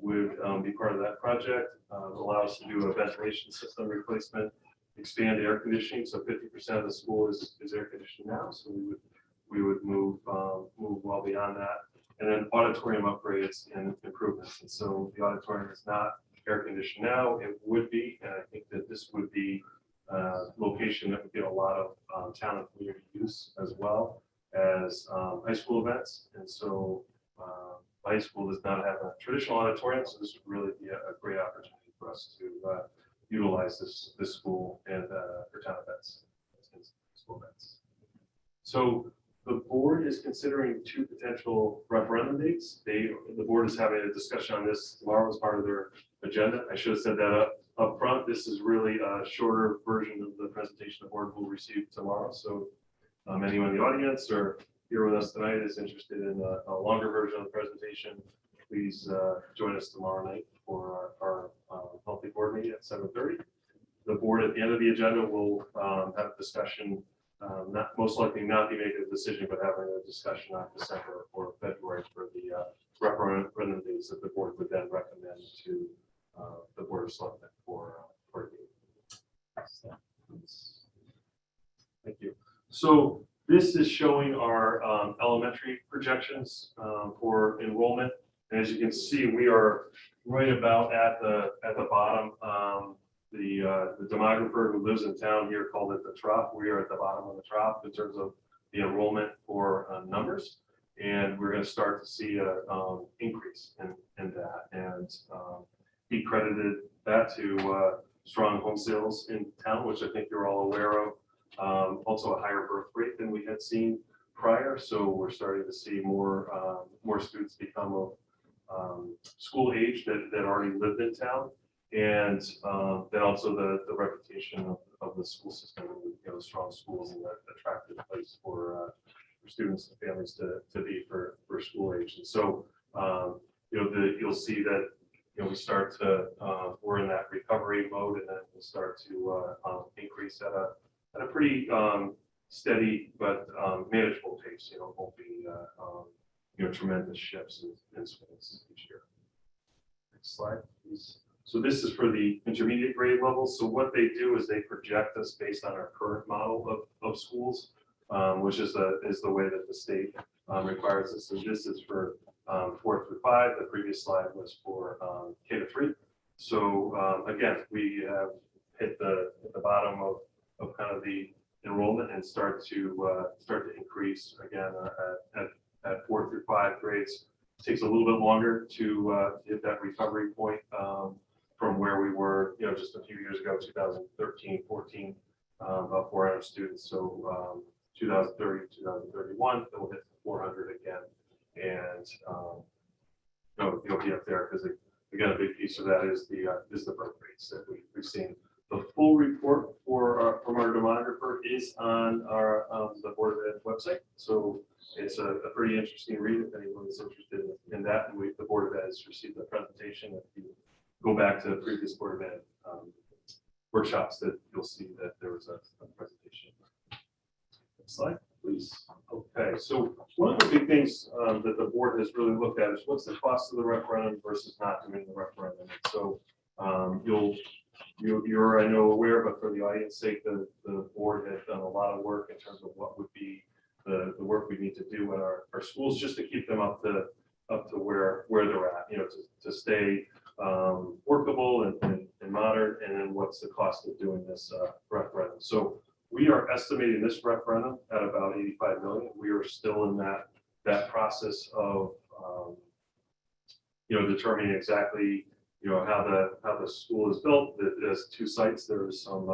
Would be part of that project. Allow us to do a ventilation system replacement, expand air conditioning. So 50% of the school is air conditioned now. So we would move well beyond that. And then auditorium upgrades and improvements. And so the auditorium is not air conditioned now. It would be, and I think that this would be a location that would get a lot of town and community use as well as high school events. And so high school does not have a traditional auditorium, so this would really be a great opportunity for us to utilize this school and for town events, school events. So the board is considering 2 potential referendum dates. The board is having a discussion on this tomorrow as part of their agenda. I should have said that up front. This is really a shorter version of the presentation the board will receive tomorrow. So anyone in the audience or here with us tonight is interested in a longer version of the presentation, please join us tomorrow night for our monthly board meeting at 7:30. The board at the end of the agenda will have a discussion, most likely not be making a decision, but having a discussion on December or February for the referendum dates that the board would then recommend to the Board of Selectmen for Thank you. So this is showing our elementary projections for enrollment. And as you can see, we are right about at the bottom. The demographer who lives in town here called it the trough. We are at the bottom of the trough in terms of the enrollment for numbers. And we're going to start to see a increase in that. And he credited that to strong home sales in town, which I think you're all aware of. Also a higher birth rate than we had seen prior. So we're starting to see more students become of school age that already lived in town. And then also the reputation of the school system, strong schools and that attractive place for students and families to be for school age. And so, you'll see that, we start to, we're in that recovery mode, and then we'll start to increase at a pretty steady but manageable pace. It won't be tremendous shifts in schools each year. Next slide, please. So this is for the intermediate grade levels. So what they do is they project us based on our current model of schools, which is the way that the state requires us. So this is for 4 through 5. The previous slide was for K to 3. So again, we have hit the bottom of kind of the enrollment and start to increase again at 4 through 5 grades. It takes a little bit longer to hit that recovery point from where we were, just a few years ago, 2013, 14, about 400 students. So 2030, 2031, then we'll hit 400 again, and you'll be up there because again, a big piece of that is the birth rates that we've seen. The full report from our demographer is on our the Board of Ed website. So it's a pretty interesting read if anyone is interested in that. And the Board of Ed has received the presentation. If you go back to the previous Board of Ed workshops, that you'll see that there was a presentation. Next slide, please. Okay, so one of the big things that the board has really looked at is what's the cost of the referendum versus not doing the referendum. So you're I know aware, but for the audience sake, the board has done a lot of work in terms of what would be the work we need to do in our schools just to keep them up to where they're at, to stay workable and modern, and then what's the cost of doing this referendum. So we are estimating this referendum at about 85 million. We are still in that process of determining exactly how the school is built. There's 2 sites. There's some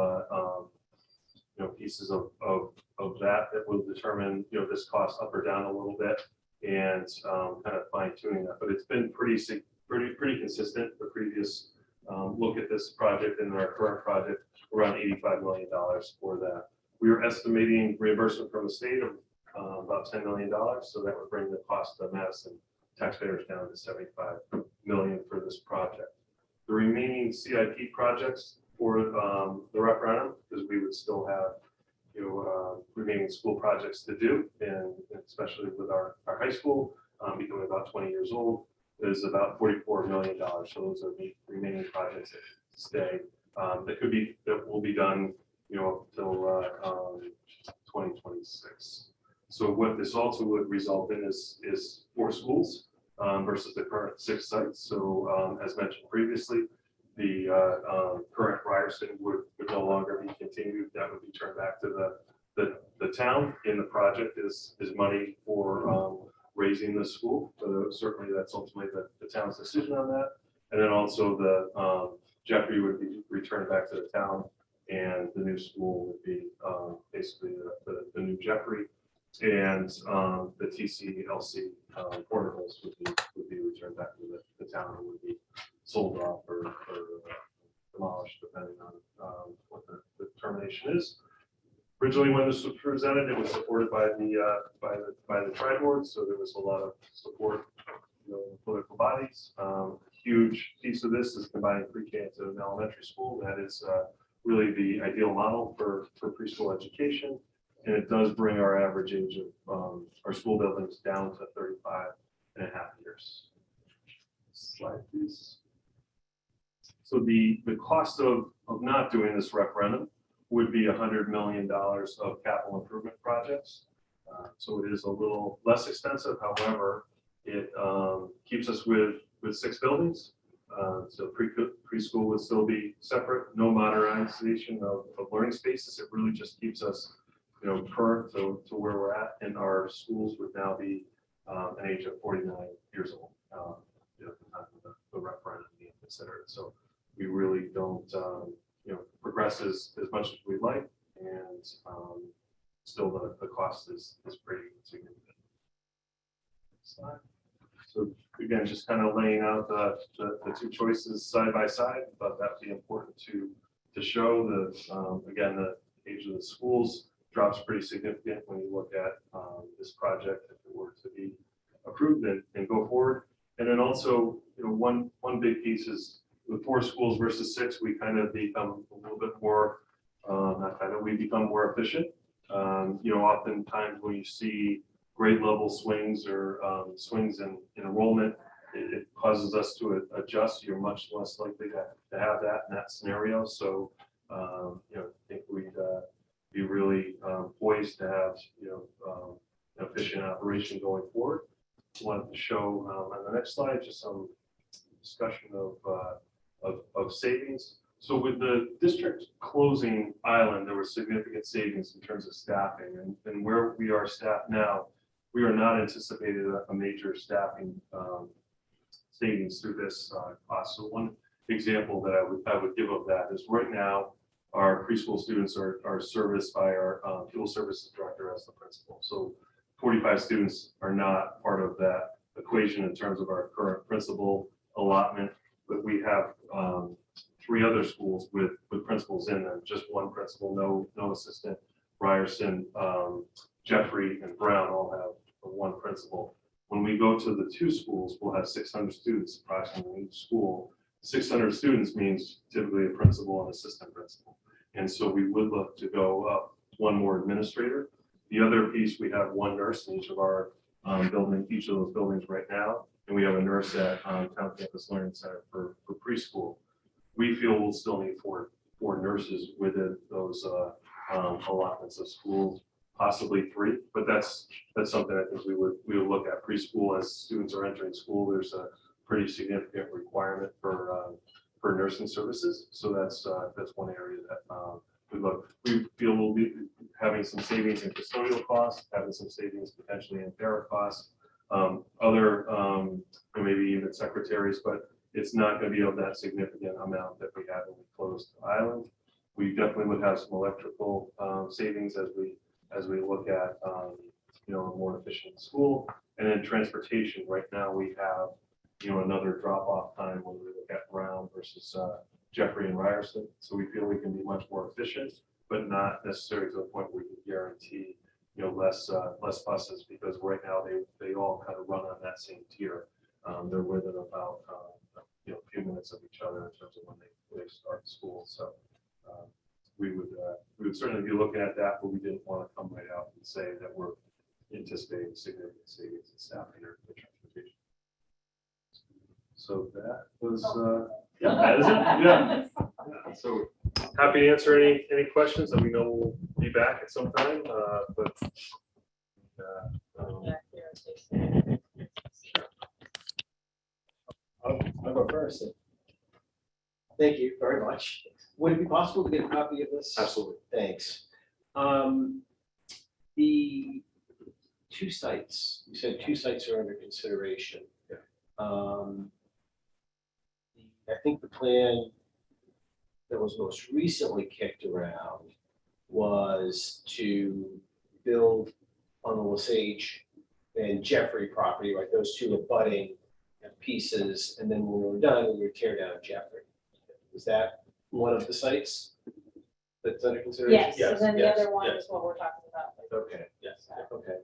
pieces of that will determine this cost up or down a little bit, and kind of fine tuning that. But it's been pretty consistent. The previous look at this project and our current project, around $85 million for that. We are estimating reimbursement from the state of about $10 million, so that would bring the cost of Madison taxpayers down to $75 million for this project. The remaining CIP projects for the referendum, because we would still have remaining school projects to do, and especially with our high school becoming about 20 years old, is about $44 million. So those are the remaining projects that stay that will be done till 2026. So what this also would result in is 4 schools versus the current 6 sites. So as mentioned previously, the current Ryerson would no longer be continued. That would be turned back to the town. In the project is money for raising the school. So certainly that's ultimately the town's decision on that. And then also the Jeffrey would be returned back to the town, and the new school would be basically the new Jeffrey, and the TCLC portables would be returned back to the town and would be sold off or demolished, depending on what the determination is. Originally, when this was presented, it was supported by the tri-board, so there was a lot of support in political bodies. Huge piece of this is combining pre-K into an elementary school. That is really the ideal model for preschool education, and it does bring our average age of our school buildings down to 35.5 years. Slide, please. So the cost of not doing this referendum would be $100 million of capital improvement projects. So it is a little less expensive. However, it keeps us with 6 buildings. So preschool would still be separate, no modernization of learning spaces. It really just keeps us current to where we're at, and our schools would now be an age of 49 years old, at the time of the referendum being considered. So we really don't, progress as much as we'd like, and still the cost is pretty significant. So again, just kind of laying out the two choices side by side, but that'd be important to show that, again, the age of the schools drops pretty significant when you look at this project if it were to be approved and go forward. And then also, one big piece is with 4 schools versus 6, we kind of become a little bit more, we become more efficient. Oftentimes when you see grade level swings or swings in enrollment, it causes us to adjust. You're much less likely to have that in that scenario. So, I think we'd be really poised to have, an efficient operation going forward. Wanted to show on the next slide just some discussion of savings. So with the district closing Island, there were significant savings in terms of staffing, and where we are staffed now, we are not anticipating a major staffing savings through this cost. So one example that I would give of that is right now, our preschool students are serviced by our fuel services director as the principal. So 45 students are not part of that equation in terms of our current principal allotment, but we have 3 other schools with principals in them, just one principal, no assistant. Ryerson, Jeffrey, and Brown all have one principal. When we go to the 2 schools, we'll have 600 students approximately in each school. 600 students means typically a principal and assistant principal. And so we would look to go up 1 more administrator. The other piece, we have 1 nurse in each of our each of those buildings right now. And we have a nurse at Town Campus Learning Center for preschool. We feel we'll still need 4 nurses within those allotments of schools, possibly 3, but that's something I think we would look at. Preschool, as students are entering school, there's a pretty significant requirement for nursing services. So that's one area that we feel we'll be having some savings in custodial costs, having some savings potentially in para costs, maybe even secretaries, but it's not going to be of that significant amount that we had when we closed the Island. We definitely would have some electrical savings as we look at a more efficient school. And then transportation, right now we have another drop-off time when we look at Brown versus Jeffrey and Ryerson. So we feel we can be much more efficient, but not necessarily to the point where we can guarantee less buses, because right now they all kind of run on that same tier. They're within about a few minutes of each other in terms of when they start school. So we would certainly be looking at that, but we didn't want to come right out and say that we're anticipating significant savings in staffing or transportation. So that was that is it. Yeah. So happy to answer any questions, and we know we'll be back at some time. I'll go first. Thank you very much. Would it be possible to get a copy of this? Absolutely. Thanks. The 2 sites, you said 2 sites are under consideration. Yeah. I think the plan that was most recently kicked around was to build on the Lesage and Jeffrey property, right? Those 2 abutting pieces, and then when we were done, we would tear down Jeffrey. Is that one of the sites that's under consideration? Yes, and then the yes, other one yes. is what we're talking about. Okay, yes, okay.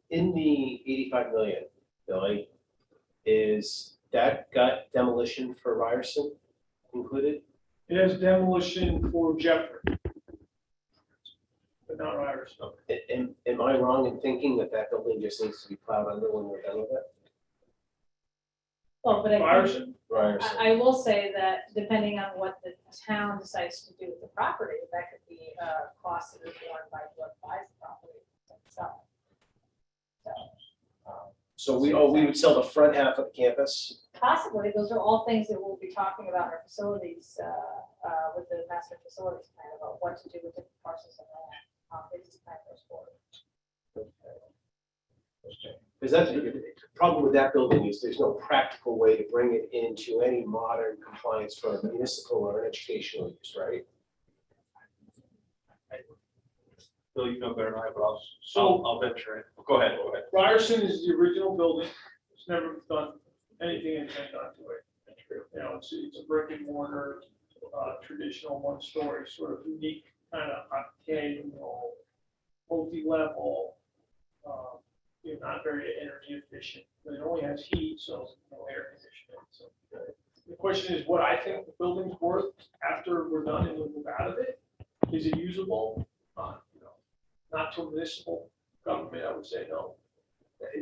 In the 85 million, Billy, is that got demolition for Ryerson included? It has demolition for Jeffrey, but not Ryerson. Am I wrong in thinking that building just needs to be plowed under when we're done with it? Well, but I think- Ryerson? Ryerson. I will say that depending on what the town decides to do with the property, that could be a cost that is borne by what buys the property itself. So we would sell the front half of the campus? Possibly, those are all things that we'll be talking about in our facilities, with the master facilities plan about what to do with different parcels of land. It's time for sport. Okay. Because that's the problem with that building is there's no practical way to bring it into any modern compliance for a municipal or an educational use, right? Bill, you know better than I, but I'll venture it. Go ahead, go ahead. Ryerson is the original building. It's never done anything and been done to it. You know, it's a brick and mortar, traditional one-story, sort of unique kind of octagonal, multi-level, not very energy efficient. It only has heat, so no air conditioning. So the question is what I think the building's worth after we're done and we move out of it. Is it usable? Not to municipal government, I would say no.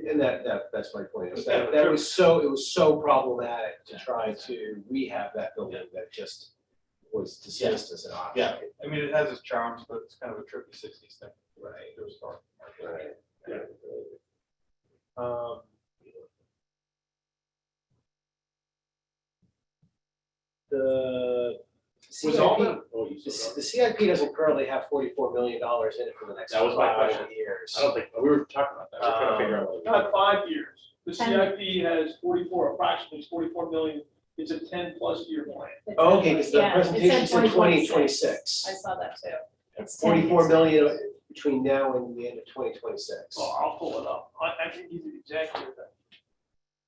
And that's my point. Is that it was so problematic to try to rehab that building that just was dismissed as an option. Yeah, I mean, it has its charms, but it's kind of a tricky 60s thing. Right. It was dark. Right. Yeah. The Was all CIP, the, oh, you said the CIP doesn't currently have $44 million in it for the next That was my 5 question. years. I don't think, we were talking about that. We were trying to figure out. what Not 5 years. The CIP has 44, approximately 44 million. It's a 10+ year plan. Oh, okay, because the Yeah, it said presentation said 2026. 2026. I saw that too. It's 10 44 million between now and the end of 2026. Oh, I'll pull it up. I can give you exactly that.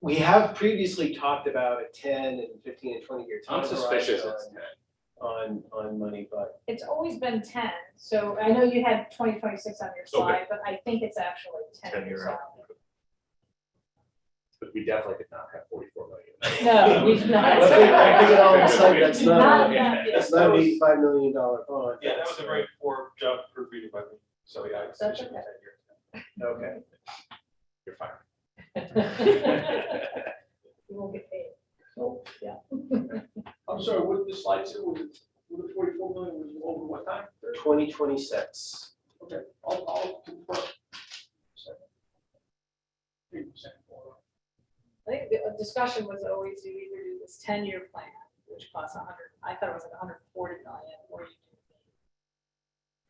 We have previously talked about a 10 and 15 and 20 year time I'm suspicious horizon it's 10. on money, but It's always been 10, so I know you had 2026 on your slide, but I think it's actually 10 10 years year out. But we definitely did not have 44 million. No, we did not. I think it all of a sudden, that's Not not, that that's big. not an $85 million bond. Yeah, that was a very poor job proof reading by me. So yeah, it's. That's it should be okay. 10 years. Okay. You're fired. You won't get paid. I'm sorry, what the slide said, was it, the 44 million was over what time? 2026. Okay, I'll confirm. 3% more. I think the discussion was always you either do this 10-year plan, which costs 100, I thought it was like 140 million, or you do the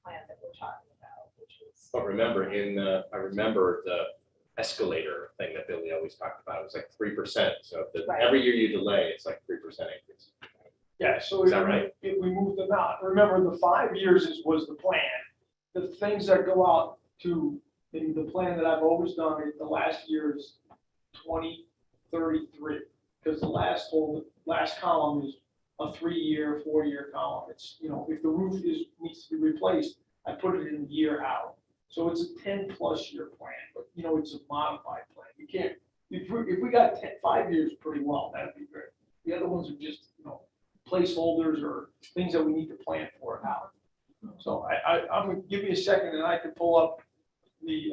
plan that we're talking about, which is. But remember, I remember the escalator thing that Billy always talked about. It was like 3%. So Right. every year you delay, it's like 3% increase. Yeah, so Is that right? if we move them out, remember the 5 years was the plan. The things that go out to, in the plan that I've always done, the last year is 2033. Because the last column is a 3-year, 4-year column. It's, if the roof needs to be replaced, I put it in the year out. So it's a 10+ year plan, but it's a modified plan. You can't, if we got 5 years pretty well, that'd be great. The other ones are just, placeholders or things that we need to plan for out. So I'm gonna give you a second and I can pull up the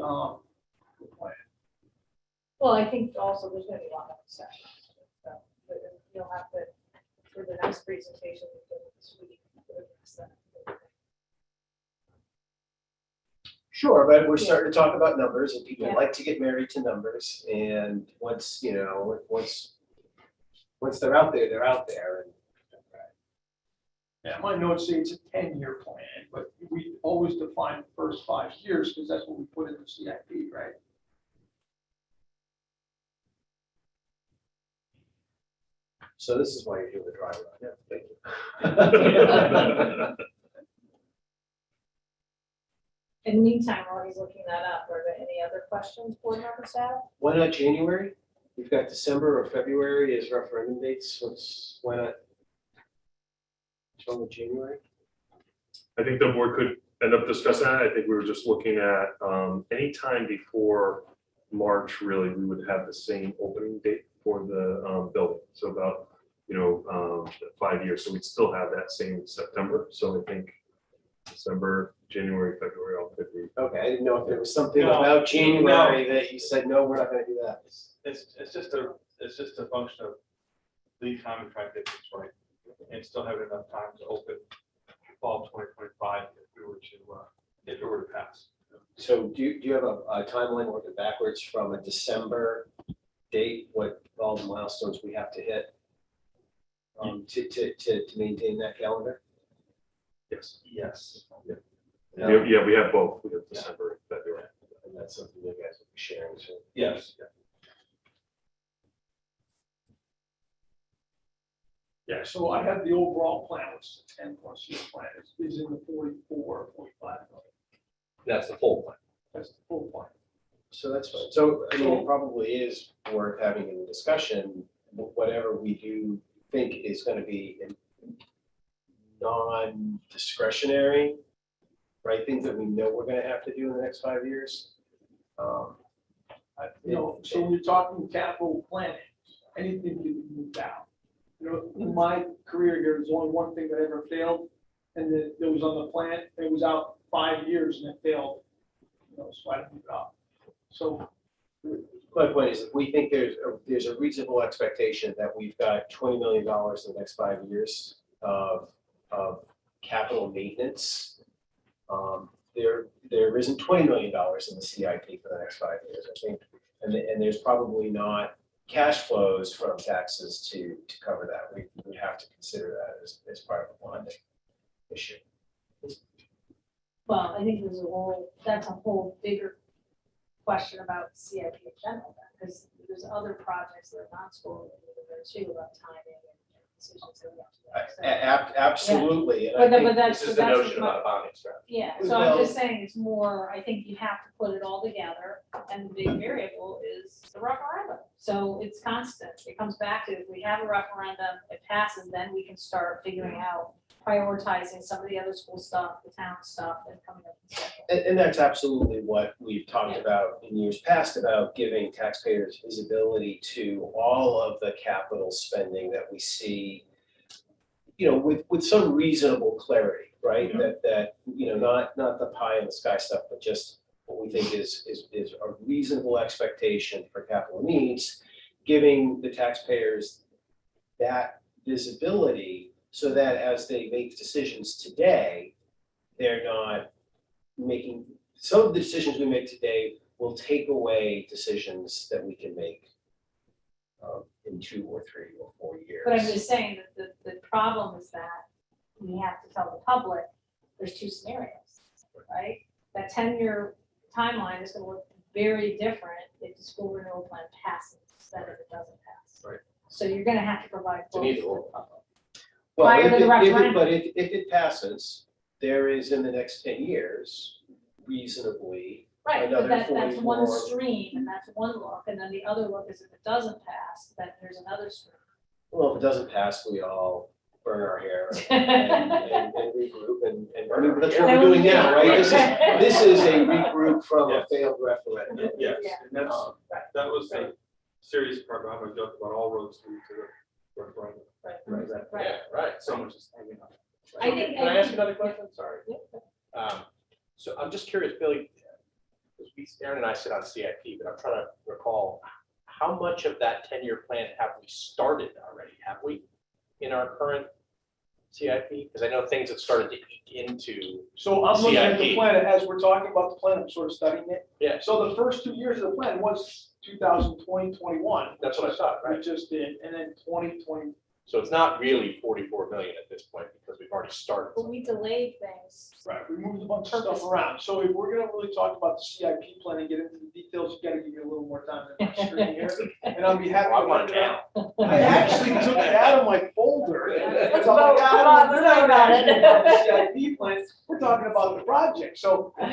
plan. Well, I think also there's going to be a lot of sessions. So you'll have to, for the next presentation, we do this week. Sure, but we're starting to talk about numbers and people Yeah. like to get married to numbers. And once they're out there, they're out there. And Yeah, my notes say it's a 10-year plan, but we always define the first 5 years because that's what we put in the CIP, right? so this is why you're doing the dry run. Yeah, thank you. In the meantime, while he's looking that up, are there any other questions board members have? Why not January? We've got December or February as referendum dates. Why not? What's wrong with January? I think the board could end up discussing that. I think we were just looking at any time before March, really, we would have the same opening date for the building. So about, 5 years. So we'd still have that same September. So I think December, January, February, all could be. Okay, I didn't know if there was something No, about January that you said, no, we're not gonna do that. It's just a function of lead time and trying to get things right. And still have enough time to open fall 2025 if it were to pass. So do you have a timeline working backwards from a December date, what all the milestones we have to hit to maintain that calendar? Yes. Yes. Yeah, we have both. We have December and February. And that's something you guys will be sharing, so. Yes. Yeah, so I have the overall plan, which is a 10+ year plan, is in the 44, 45 million. That's the full plan. That's the full plan. So that's fine. So, I mean, it probably is worth having a discussion, whatever we do think is gonna be non-discretionary, right? Things that we know we're gonna have to do in the next 5 years. You know, so when you're talking capital planning, anything can be moved out. You know, in my career here, there's only one thing that ever failed, and it was on the plan, it was out 5 years and it failed. You know, so I moved it out. So, My point is, if we think there's a reasonable expectation that we've got $20 million in the next 5 years of capital maintenance. There isn't $20 million in the CIP for the next 5 years, I think, and there's probably not cash flows from taxes to cover that. We would have to consider that as part of the bonding issue. Well, I think that's a whole bigger question about CIP in general, because there's other projects that are not school related there too, about timing and decisions that we have to make. So, Absolutely. And I But think that's, This is the that's notion my- about a bonding strategy. Yeah, so I'm Well- just saying it's more, I think you have to put it all together, and the big variable is the referendum. So it's constant, it comes back to, if we have a referendum, it passes, then we can start figuring out, prioritizing some of the other school stuff, the town stuff, and coming up with stuff. And that's absolutely what we've talked about in years past, about giving taxpayers visibility to all of the capital spending that we see, you know, with some reasonable clarity, right? That, you know, not the pie in the sky stuff, but just what we think is a reasonable expectation for capital needs, giving the taxpayers that visibility so that as they make decisions today, they're not making, some of the decisions we make today will take away decisions that we can make in 2 or 3 or 4 years. But I'm just saying that the problem is that we have to tell the public, there's 2 scenarios, right? That 10-year timeline is gonna look very different if the school renewal plan passes than if it doesn't pass. Right. So you're gonna have to provide both either to or. the public. Well, prior to the if referendum. but if it passes, there is in the next 10 years reasonably Right, but another that's one 44. stream, and that's one look, and then the other look is if it doesn't pass, then there's another stream. Well, if it doesn't pass, we all burn our hair and regroup and I mean, that's what we're doing now, right? This is a regroup from a failed referendum. Yes, Yeah. and that was the serious part about how I joked about all roads lead to the referendum. Right. Yeah, right. So much is hanging on. I think- Can I ask another question? Sorry. Yeah. So I'm just curious, Billy, because Aaron and I sit on CIP, but I'm trying to recall, how much of that 10-year plan have we started already? Have we in our current CIP? Because I know things have started to eke into. So I'm looking at the CIP. plan, as we're talking about the plan, I'm sort of studying it. Yeah. So the first 2 years of the plan was 2020, 21. That's what I thought, right? We just did, and then 2020. So it's not really 44 million at this point because we've already started. But we delayed things. Right, we moved a bunch of stuff around. So if we're gonna really talk about the CIP plan and get into the details, you gotta give me a little more time than my screen here. And I'll be happy. I to want work it it now. out. I actually took it out of my folder. Let's I'm like, vote. I Come don't on, know, let's we're not talk about actually it. about the CIP plan, we're talking about the project. So we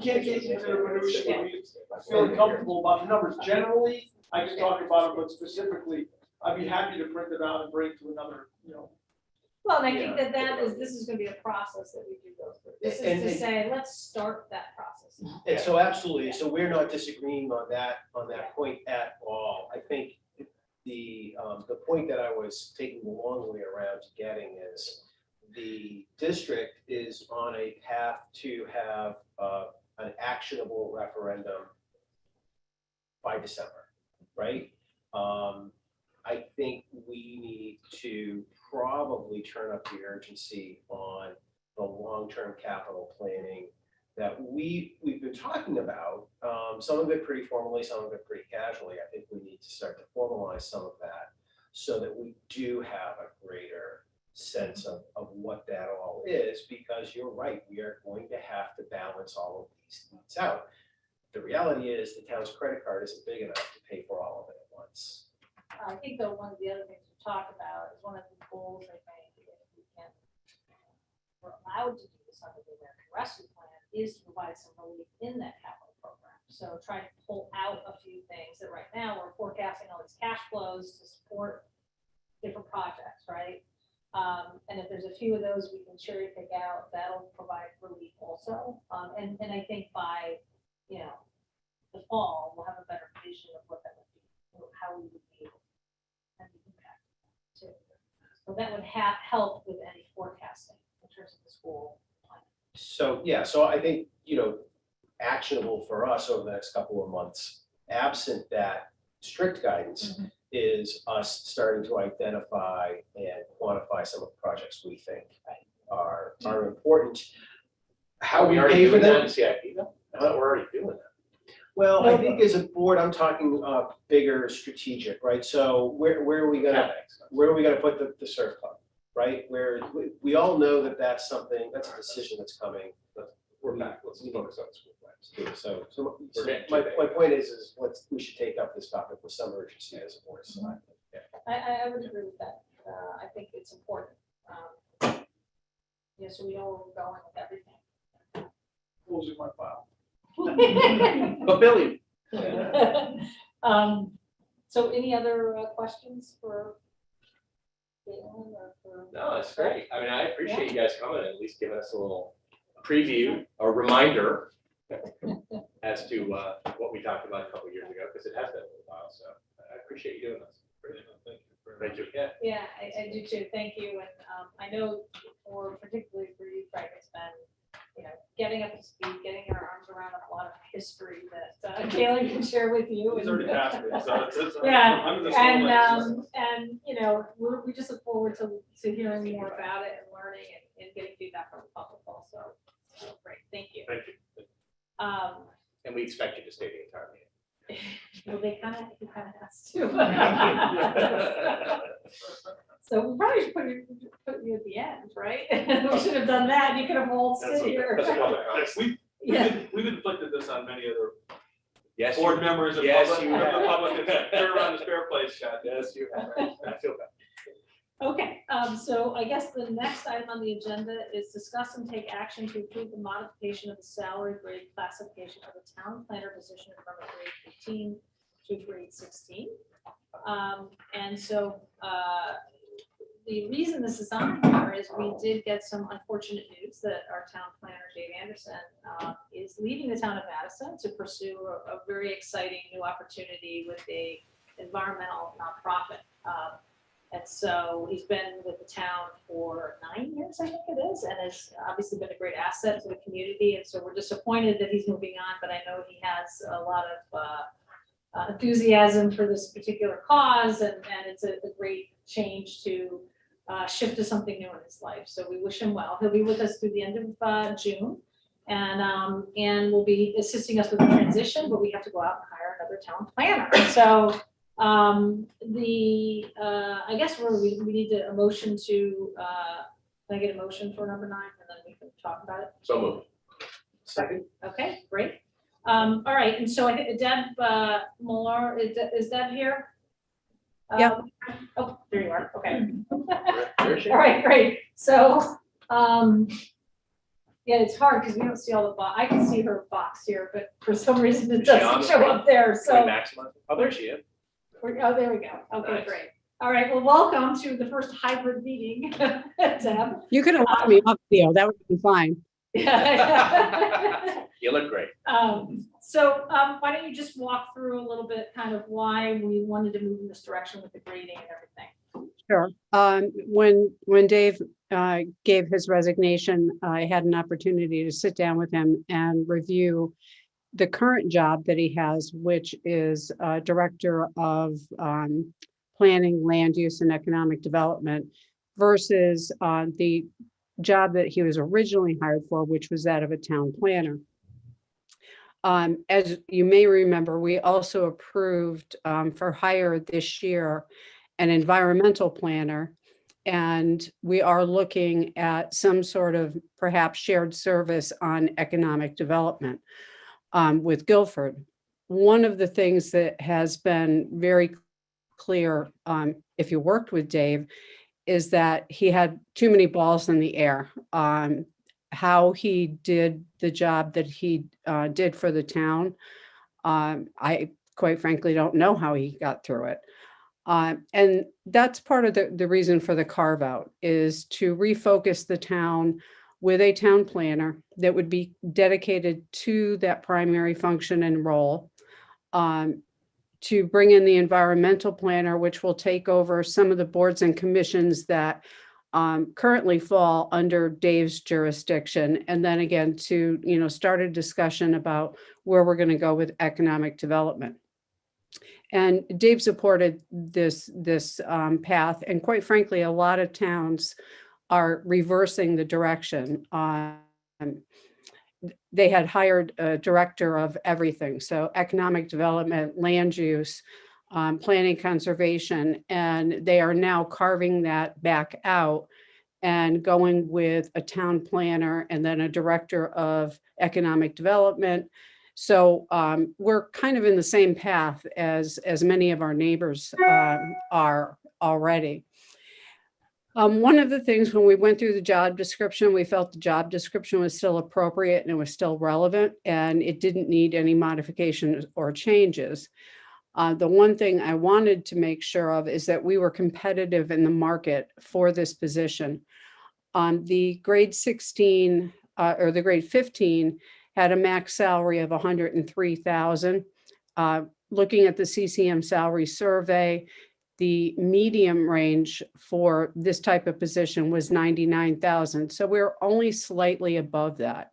can't get into the minutiae. We feel comfortable about the numbers. Generally, I can talk about it, but specifically, I'd be happy to print it out and bring it to another, you know. Well, and I think this is gonna be a process that we do go through. This And- is to say, let's start that process. And so absolutely, so we're not disagreeing on that point at all. I think the point that I was taking the long way around to getting is the district is on a path to have an actionable referendum by December, right? I think we need to probably turn up the urgency on the long-term capital planning that we've been talking about, some of it pretty formally, some of it pretty casually. I think we need to start to formalize some of that so that we do have a greater sense of what that all is, because you're right, we are going to have to balance all of these needs out. The reality is the town's credit card isn't big enough to pay for all of it at once. I think though, one of the other things to talk about is one of the goals, I think, if we can, we're allowed to do this under the American Rescue Plan, is to provide some relief in that capital program. So try to pull out a few things that right now we're forecasting all these cash flows to support different projects, right? And if there's a few of those we can cherry pick out, that'll provide relief also. And I think by, you know, the fall, we'll have a better vision of what that would be, how we would be able to have the impact too. So that would help with any forecasting in terms of the school plan. So, yeah, so I think, you know, actionable for us over the next couple of months, absent that strict guidance, is us starting to identify and quantify some of the projects we think are important. How we already pay for doing that them? in CIP though? I thought we're already doing that. Well, I think as a board, I'm talking bigger strategic, right? So where are we gonna, put the surf club, right? Where we all know that that's something, that's a decision that's coming. We're back. Let's focus on school plans. So We're getting my too big. point is we should take up this topic with some urgency as a board. So I would agree with that. I think it's important. Yeah, so we know where we're going with everything. Rules in my file. But Billy, So any other questions for Galen or for? no, it's great. I mean, I appreciate you guys coming and at least giving us a little preview, a reminder as to what we talked about a couple of years ago, because it has been a little while. So I appreciate you doing this. Thank you. Yeah. Yeah, I do too. Thank you. And I know particularly for you, Frank, it's been, you know, getting up to speed, getting our arms around a lot of history that Galen can share with you. He's already passed me, so it's. Yeah, I'm just a little late. and, you know, we just look forward to hearing more about it and learning and getting feedback from the public also. So, great, thank you. Thank you. And we expect you to stay the entire meeting. Well, he kind of has to. So we probably should put you at the end, right? We should have done that. You could have all That's stood here. That's a public comment. We've inflicted this on many other Yes, board you- members and yes, public, you have. the public, it's turn around the spare place, Chad. Yes, you have. I feel bad. Okay, so I guess the next item on the agenda is discuss and take action to approve the modification of the salary grade classification of the town planner position from a grade 15 to grade 16. And so the reason this is on here is we did get some unfortunate news that our town planner, Dave Anderson, is leaving the town of Madison to pursue a very exciting new opportunity with a environmental nonprofit. And so he's been with the town for 9 years, I think it is, and has obviously been a great asset to the community. And so we're disappointed that he's moving on, but I know he has a lot of enthusiasm for this particular cause, and it's a great change to shift to something new in his life. So we wish him well. He'll be with us through the end of June, and will be assisting us with the transition, but we have to go out and hire another town planner. So I guess we need a motion to, can I get a motion for number 9, and then we can talk about it? So moved. Second. Okay, great. All right, and so I think Deb Millar, is Deb here? Yep. Oh, there you are, okay. Where is she? All right, great. So, yeah, it's hard because we don't see all the I can see her box here, but for some reason it Is she on doesn't the show screen? up there, Can so. we maximize? Oh, there she is. Oh, there we go. Okay, Nice. great. All right, well, welcome to the first hybrid meeting, Deb. You could have left me up, Theo. That would have been fine. You look great. So why don't you just walk through a little bit kind of why we wanted to move in this direction with the grading and everything? Sure. When Dave gave his resignation, I had an opportunity to sit down with him and review the current job that he has, which is Director of Planning, Land Use, and Economic Development, versus the job that he was originally hired for, which was that of a town planner. As you may remember, we also approved for hire this year an environmental planner, and we are looking at some sort of perhaps shared service on economic development with Guilford. One of the things that has been very clear, if you worked with Dave, is that he had too many balls in the air. How he did the job that he did for the town, I quite frankly don't know how he got through it. And that's part of the reason for the carve out, is to refocus the town with a town planner that would be dedicated to that primary function and role. To bring in the environmental planner, which will take over some of the boards and commissions that currently fall under Dave's jurisdiction. And then again, to, start a discussion about where we're going to go with economic development. And Dave supported this path. And quite frankly, a lot of towns are reversing the direction. They had hired a director of everything. So economic development, land use, planning, conservation, and they are now carving that back out and going with a town planner and then a director of economic development. So we're kind of in the same path as many of our neighbors are already. One of the things when we went through the job description, we felt the job description was still appropriate and it was still relevant and it didn't need any modifications or changes. The one thing I wanted to make sure of is that we were competitive in the market for this position. The grade 16 or the grade 15 had a max salary of $103,000. Looking at the CCM salary survey, the medium range for this type of position was $99,000. So we're only slightly above that.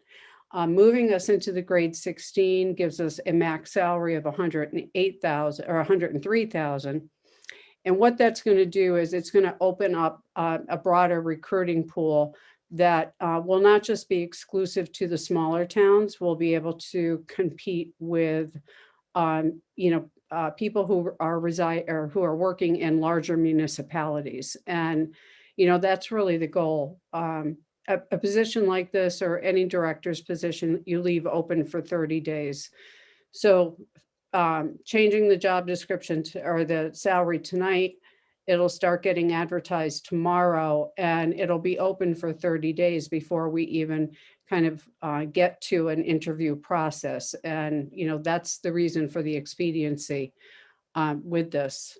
Moving us into the grade 16 gives us a max salary of $108,000 or $103,000. And what that's going to do is it's going to open up a broader recruiting pool that will not just be exclusive to the smaller towns. We'll be able to compete with, people who are working in larger municipalities. And, that's really the goal. A position like this or any director's position, you leave open for 30 days. So changing the job description or the salary tonight, it'll start getting advertised tomorrow and it'll be open for 30 days before we even kind of get to an interview process. And, that's the reason for the expediency with this.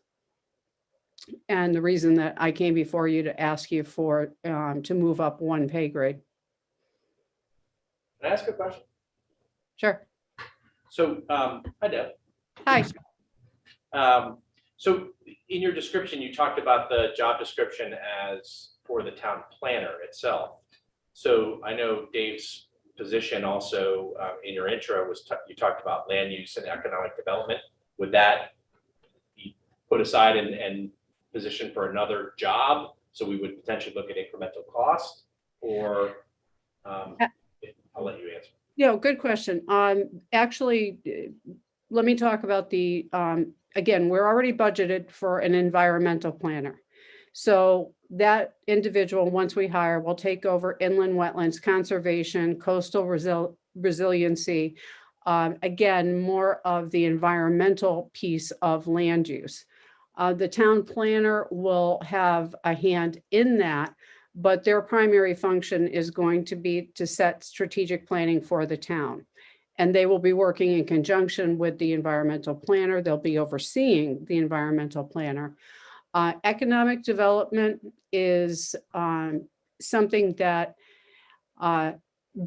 And the reason that I came before you to ask you for, to move up one pay grade. Can I ask a question? Sure. So, hi Deb. Hi. So in your description, you talked about the job description as for the town planner itself. So I know Dave's position also in your intro was you talked about land use and economic development. Would that be put aside and positioned for another job? So we would potentially look at incremental cost, or I'll let you answer. Yeah, good question. Actually, let me talk about the, again, we're already budgeted for an environmental planner. So that individual, once we hire, will take over inland wetlands, conservation, coastal resiliency. Again, more of the environmental piece of land use. The town planner will have a hand in that, but their primary function is going to be to set strategic planning for the town. And they will be working in conjunction with the environmental planner. They'll be overseeing the environmental planner. Economic development is something that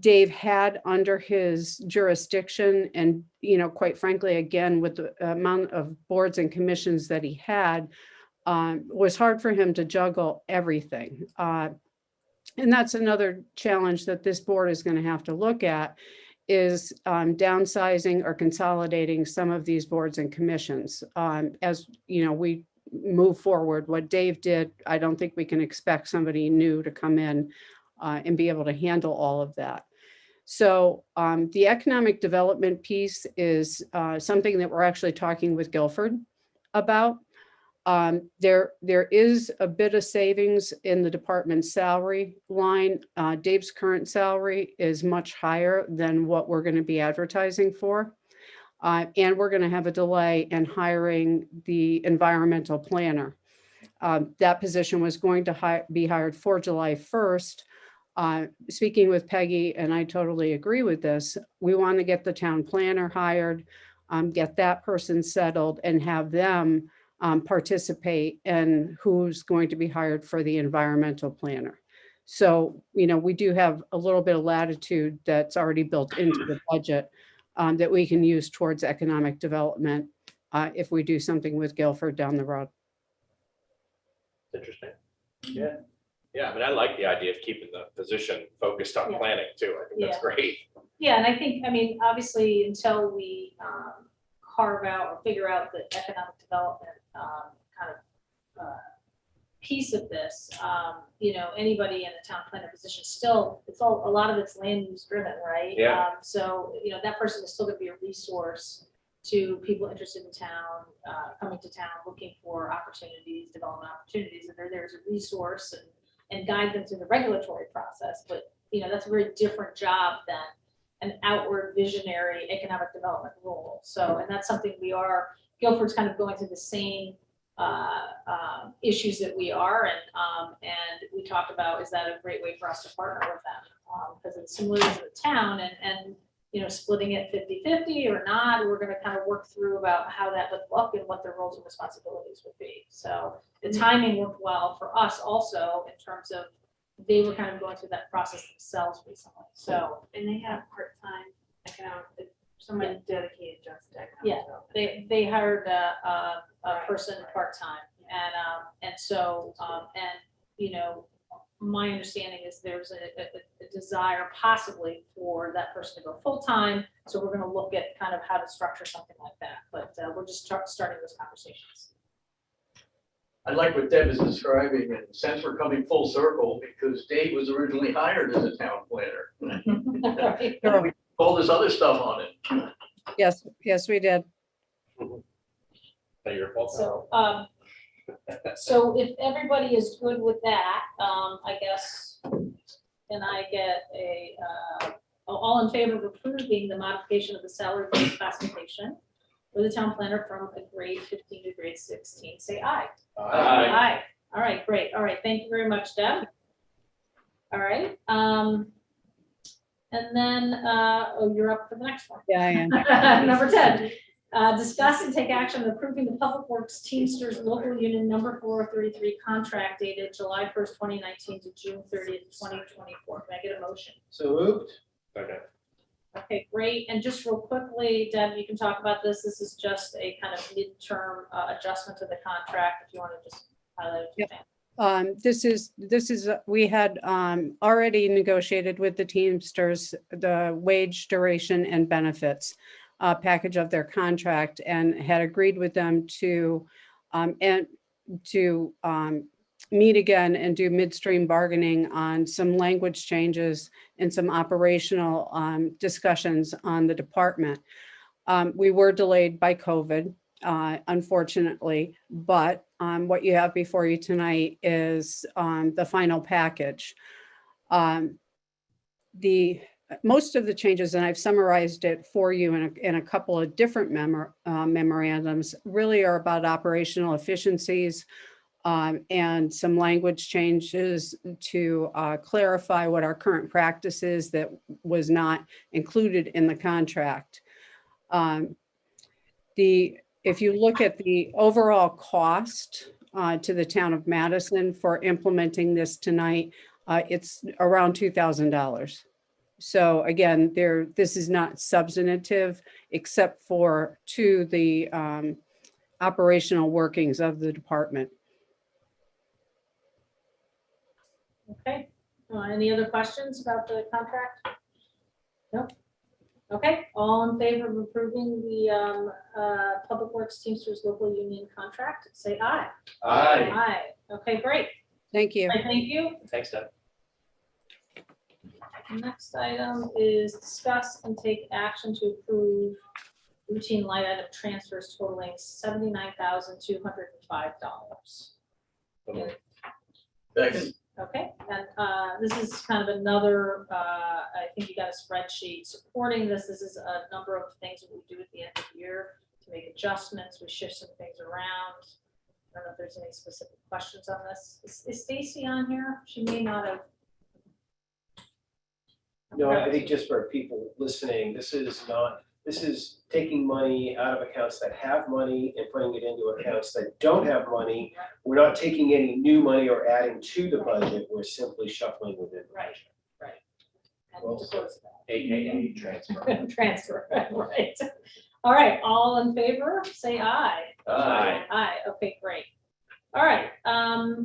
Dave had under his jurisdiction. And, quite frankly, again, with the amount of boards and commissions that he had, was hard for him to juggle everything. And that's another challenge that this board is going to have to look at, is downsizing or consolidating some of these boards and commissions. As we move forward, what Dave did, I don't think we can expect somebody new to come in and be able to handle all of that. So the economic development piece is something that we're actually talking with Guilford about. There is a bit of savings in the department's salary line. Dave's current salary is much higher than what we're going to be advertising for. And we're going to have a delay in hiring the environmental planner. That position was going to be hired for July 1st. Speaking with Peggy, and I totally agree with this, we want to get the town planner hired, get that person settled and have them participate in who's going to be hired for the environmental planner. So, we do have a little bit of latitude that's already built into the budget that we can use towards economic development if we do something with Guilford down the road. Interesting. Yeah. Yeah, I mean, I like the idea of keeping the position focused on Yeah. planning too. I think that's great. Yeah, and I think, obviously, until we carve out or figure out the economic development kind of piece of this, anybody in a town planner position still, a lot of it's land use driven, right? Yeah. So, that person is still gonna be a resource to people interested in town, coming to town, looking for opportunities, development opportunities, and there's a resource and guide them through the regulatory process. But, that's a very different job than an outward visionary economic development role. So, and that's something Guilford's kind of going through the same issues that we are, and we talked about, is that a great way for us to partner with them? Because it's similar to the town, and splitting it 50-50 or not, we're going to kind of work through about how that would look and what their roles and responsibilities would be. So the timing worked well for us also in terms of they were kind of going through that process themselves recently. So, And they have part-time economic, someone dedicated just to economic yeah, development. they hired a person part-time, and so my understanding is there's a desire possibly for that person to go full-time. So we're going to look at kind of how to structure something like that, but we're just starting those conversations. I like what Deb is describing, and since we're coming full circle, because Dave was originally hired as a town planner. Right. And we put all this other stuff on it. Yes, we did. Is that your fault? So if everybody is good with that, I guess, can I get all in favor of approving the modification of the salary grade classification for the town planner from a grade 15 to grade 16, say aye. Aye. All right, great. All right, thank you very much, Deb. All right. And then, you're up for the next one. Yeah, I am. Number 10, discuss and take action on approving the Public Works Teamsters Local Union Number 433 contract dated July 1st, 2019 to June 30th, 2024. Can I get a motion? So moved. Okay. Okay, great. And just real quickly, Deb, you can talk about this. This is just a kind of midterm adjustment to the contract. If you want to just highlight it. Yep. We had already negotiated with the Teamsters the wage, duration, and benefits package of their contract, and had agreed with them to meet again and do midstream bargaining on some language changes and some operational discussions on the department. We were delayed by COVID, unfortunately, but what you have before you tonight is the final package. Most of the changes, and I've summarized it for you in a couple of different memorandums, really are about operational efficiencies and some language changes to clarify what our current practice is that was not included in the contract. If you look at the overall cost to the town of Madison for implementing this tonight, it's around $2,000. So again, this is not substantive except for to the operational workings of the department. Okay. Any other questions about the contract? Nope. Okay. All in favor of approving the Public Works Teamsters Local Union contract, say aye. Aye. Aye. Okay, great. Thank you. Thank you. Thanks, Deb. Next item is discuss and take action to approve routine line item transfers totaling $79,205. Second. Okay, and this is kind of another, I think you got a spreadsheet supporting this. This is a number of things that we do at the end of the year to make adjustments. We shift some things around. I don't know if there's any specific questions on this. Is Stacy on here? She may not have. No, I think just for people listening, this is taking money out of accounts that have money and putting it into accounts that don't have money. We're not taking any new money or adding to the budget, we're simply shuffling within. the Right, budget. And Well to close that. AKA transfer. Transfer, right. All right, all in favor, say aye. Aye. Aye, okay, great. All right,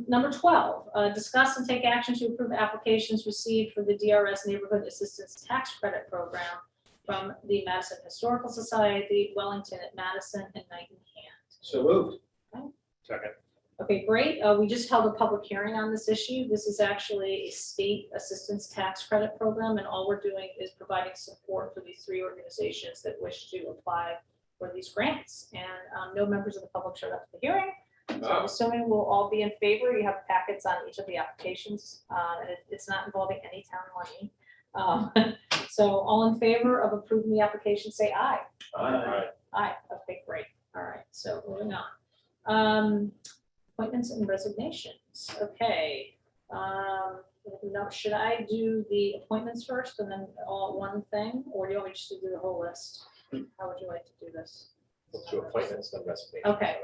number 12, discuss and take action to approve applications received for the DRS Neighborhood Assistance Tax Credit Program from the Madison Historical Society, Wellington at Madison, and Knight in Hand. So moved. Second. Okay, great. We just held a public hearing on this issue. This is actually a state assistance tax credit program, and all we're doing is providing support for these 3 organizations that wish to apply for these grants. And no members of the public showed up at the hearing. So I'm assuming we'll all be in favor. You have packets on each of the applications, and it's not involving any town money. So all in favor of approving the application, say aye. Aye. Aye, okay, great. All right, so moving on. Appointments and resignations, okay. Now, should I do the appointments first and then all one thing, or do you want me just to do the whole list? How would you like to do this? Let's do appointments, then resignations. Okay.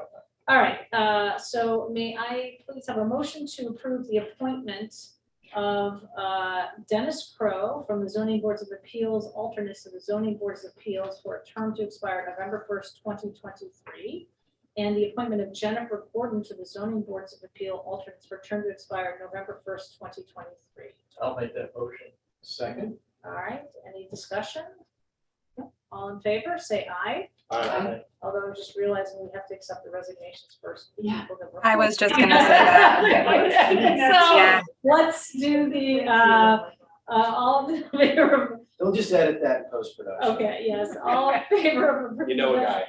All right, so may I please have a motion to approve the appointment of Dennis Crow from the Zoning Boards of Appeals, alternates to the Zoning Boards of Appeals for a term to expire November 1st, 2023. And the appointment of Jennifer Gordon to the Zoning Boards of Appeal, alternates for a term to expire November 1st, 2023. I'll make that motion. Second. All right, any discussion? All in favor, say aye. Aye. Although I'm just realizing we have to accept the resignations first. Yeah. I was just gonna say that. So Yeah. let's do the, all in favor of, They'll just edit that in post-production. okay, yes, all in favor of. You know a guy.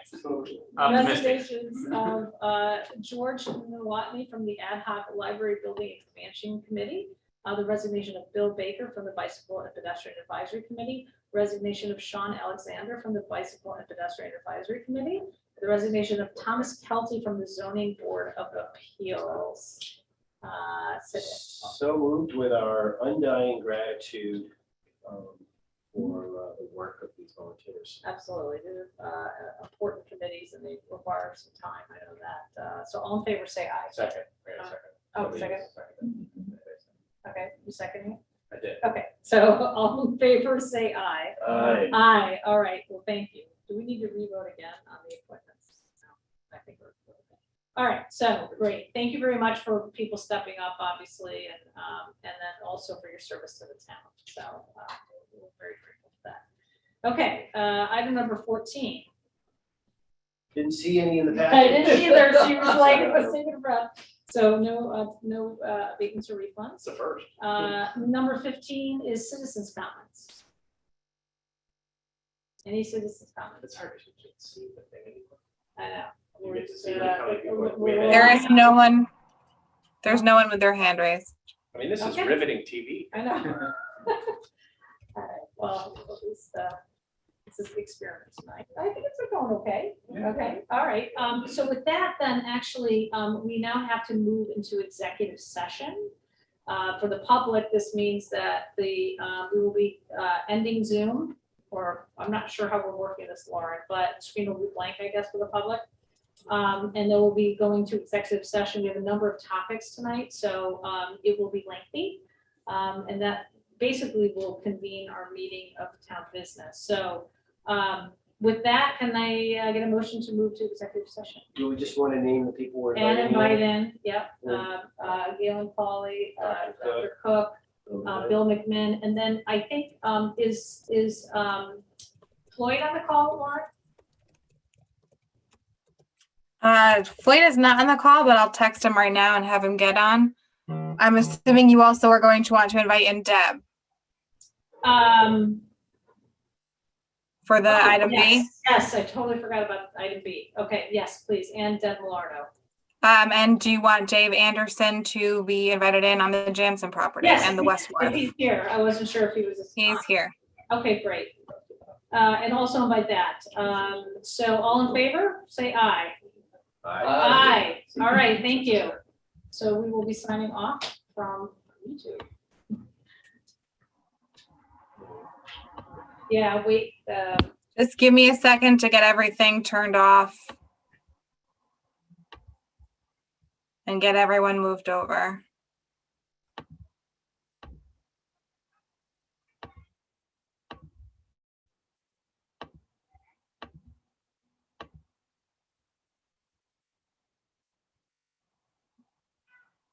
Optimistic. Resignations of George Nowotny from the Ad Hoc Library Building Expansion Committee. The resignation of Bill Baker from the Bicycle and Pedestrian Advisory Committee. Resignation of Sean Alexander from the Bicycle and Pedestrian Advisory Committee. The resignation of Thomas Kelty from the Zoning Board of Appeals. So moved with our undying gratitude for the work of these volunteers. Absolutely, they're important committees and they require some time, I know that. So all in favor, say aye. Second. Wait a second. Oh, second, okay, you seconding? I did. Okay, so all in favor, say aye. Aye. Aye, all right, well, thank you. Do we need to re-vote again on the appointments? No, I think we're okay. All right, so great. Thank you very much for people stepping up, obviously, and then also for your service to the town. So we're very grateful for that. Okay, item number 14. Didn't see any in the package. I didn't either. She was like, I was taking a breath. So no abatements or refunds. It's the first. Number 15 is citizens' comments. Any citizens' comments? It's hard to see the thing anymore. I know. You get to see how many people are waiting. There is no one, there's no one with their hand raised. I mean, this is Okay. riveting TV. I know. All right, well, at least this is the experiment tonight. I think it's going okay. Okay, all right. So with that, then actually, we now have to move into executive session. For the public, this means that we will be ending Zoom, or I'm not sure how we're working this, Lauren, but screen will be blank, I guess, for the public. And then we'll be going to executive session. We have a number of topics tonight, so it will be lengthy. And that basically will convene our meeting of town business. So with that, can I get a motion to move to executive session? Do we just want to name the people we're And inviting? invite in, yep, Galen Pauly, Dr. Dr. Cook, Bill McMinn, and then I think, is Floyd on the call, Lauren? Floyd is not on the call, but I'll text him right now and have him get on. I'm assuming you also are going to want to invite in Deb for the item B. Yes, I totally forgot about item B. Okay, yes, please, and Deb Millardo. And do you want Dave Anderson to be invited in on the Jansen property Yes, and the West if Wharf? he's here. I wasn't sure if he was. He's here. Okay, great. and also invite that. So all in favor, say aye. Aye. All right, thank you. So we will be signing off from YouTube. Yeah, wait, Just give me a second to get everything turned off and get everyone moved over.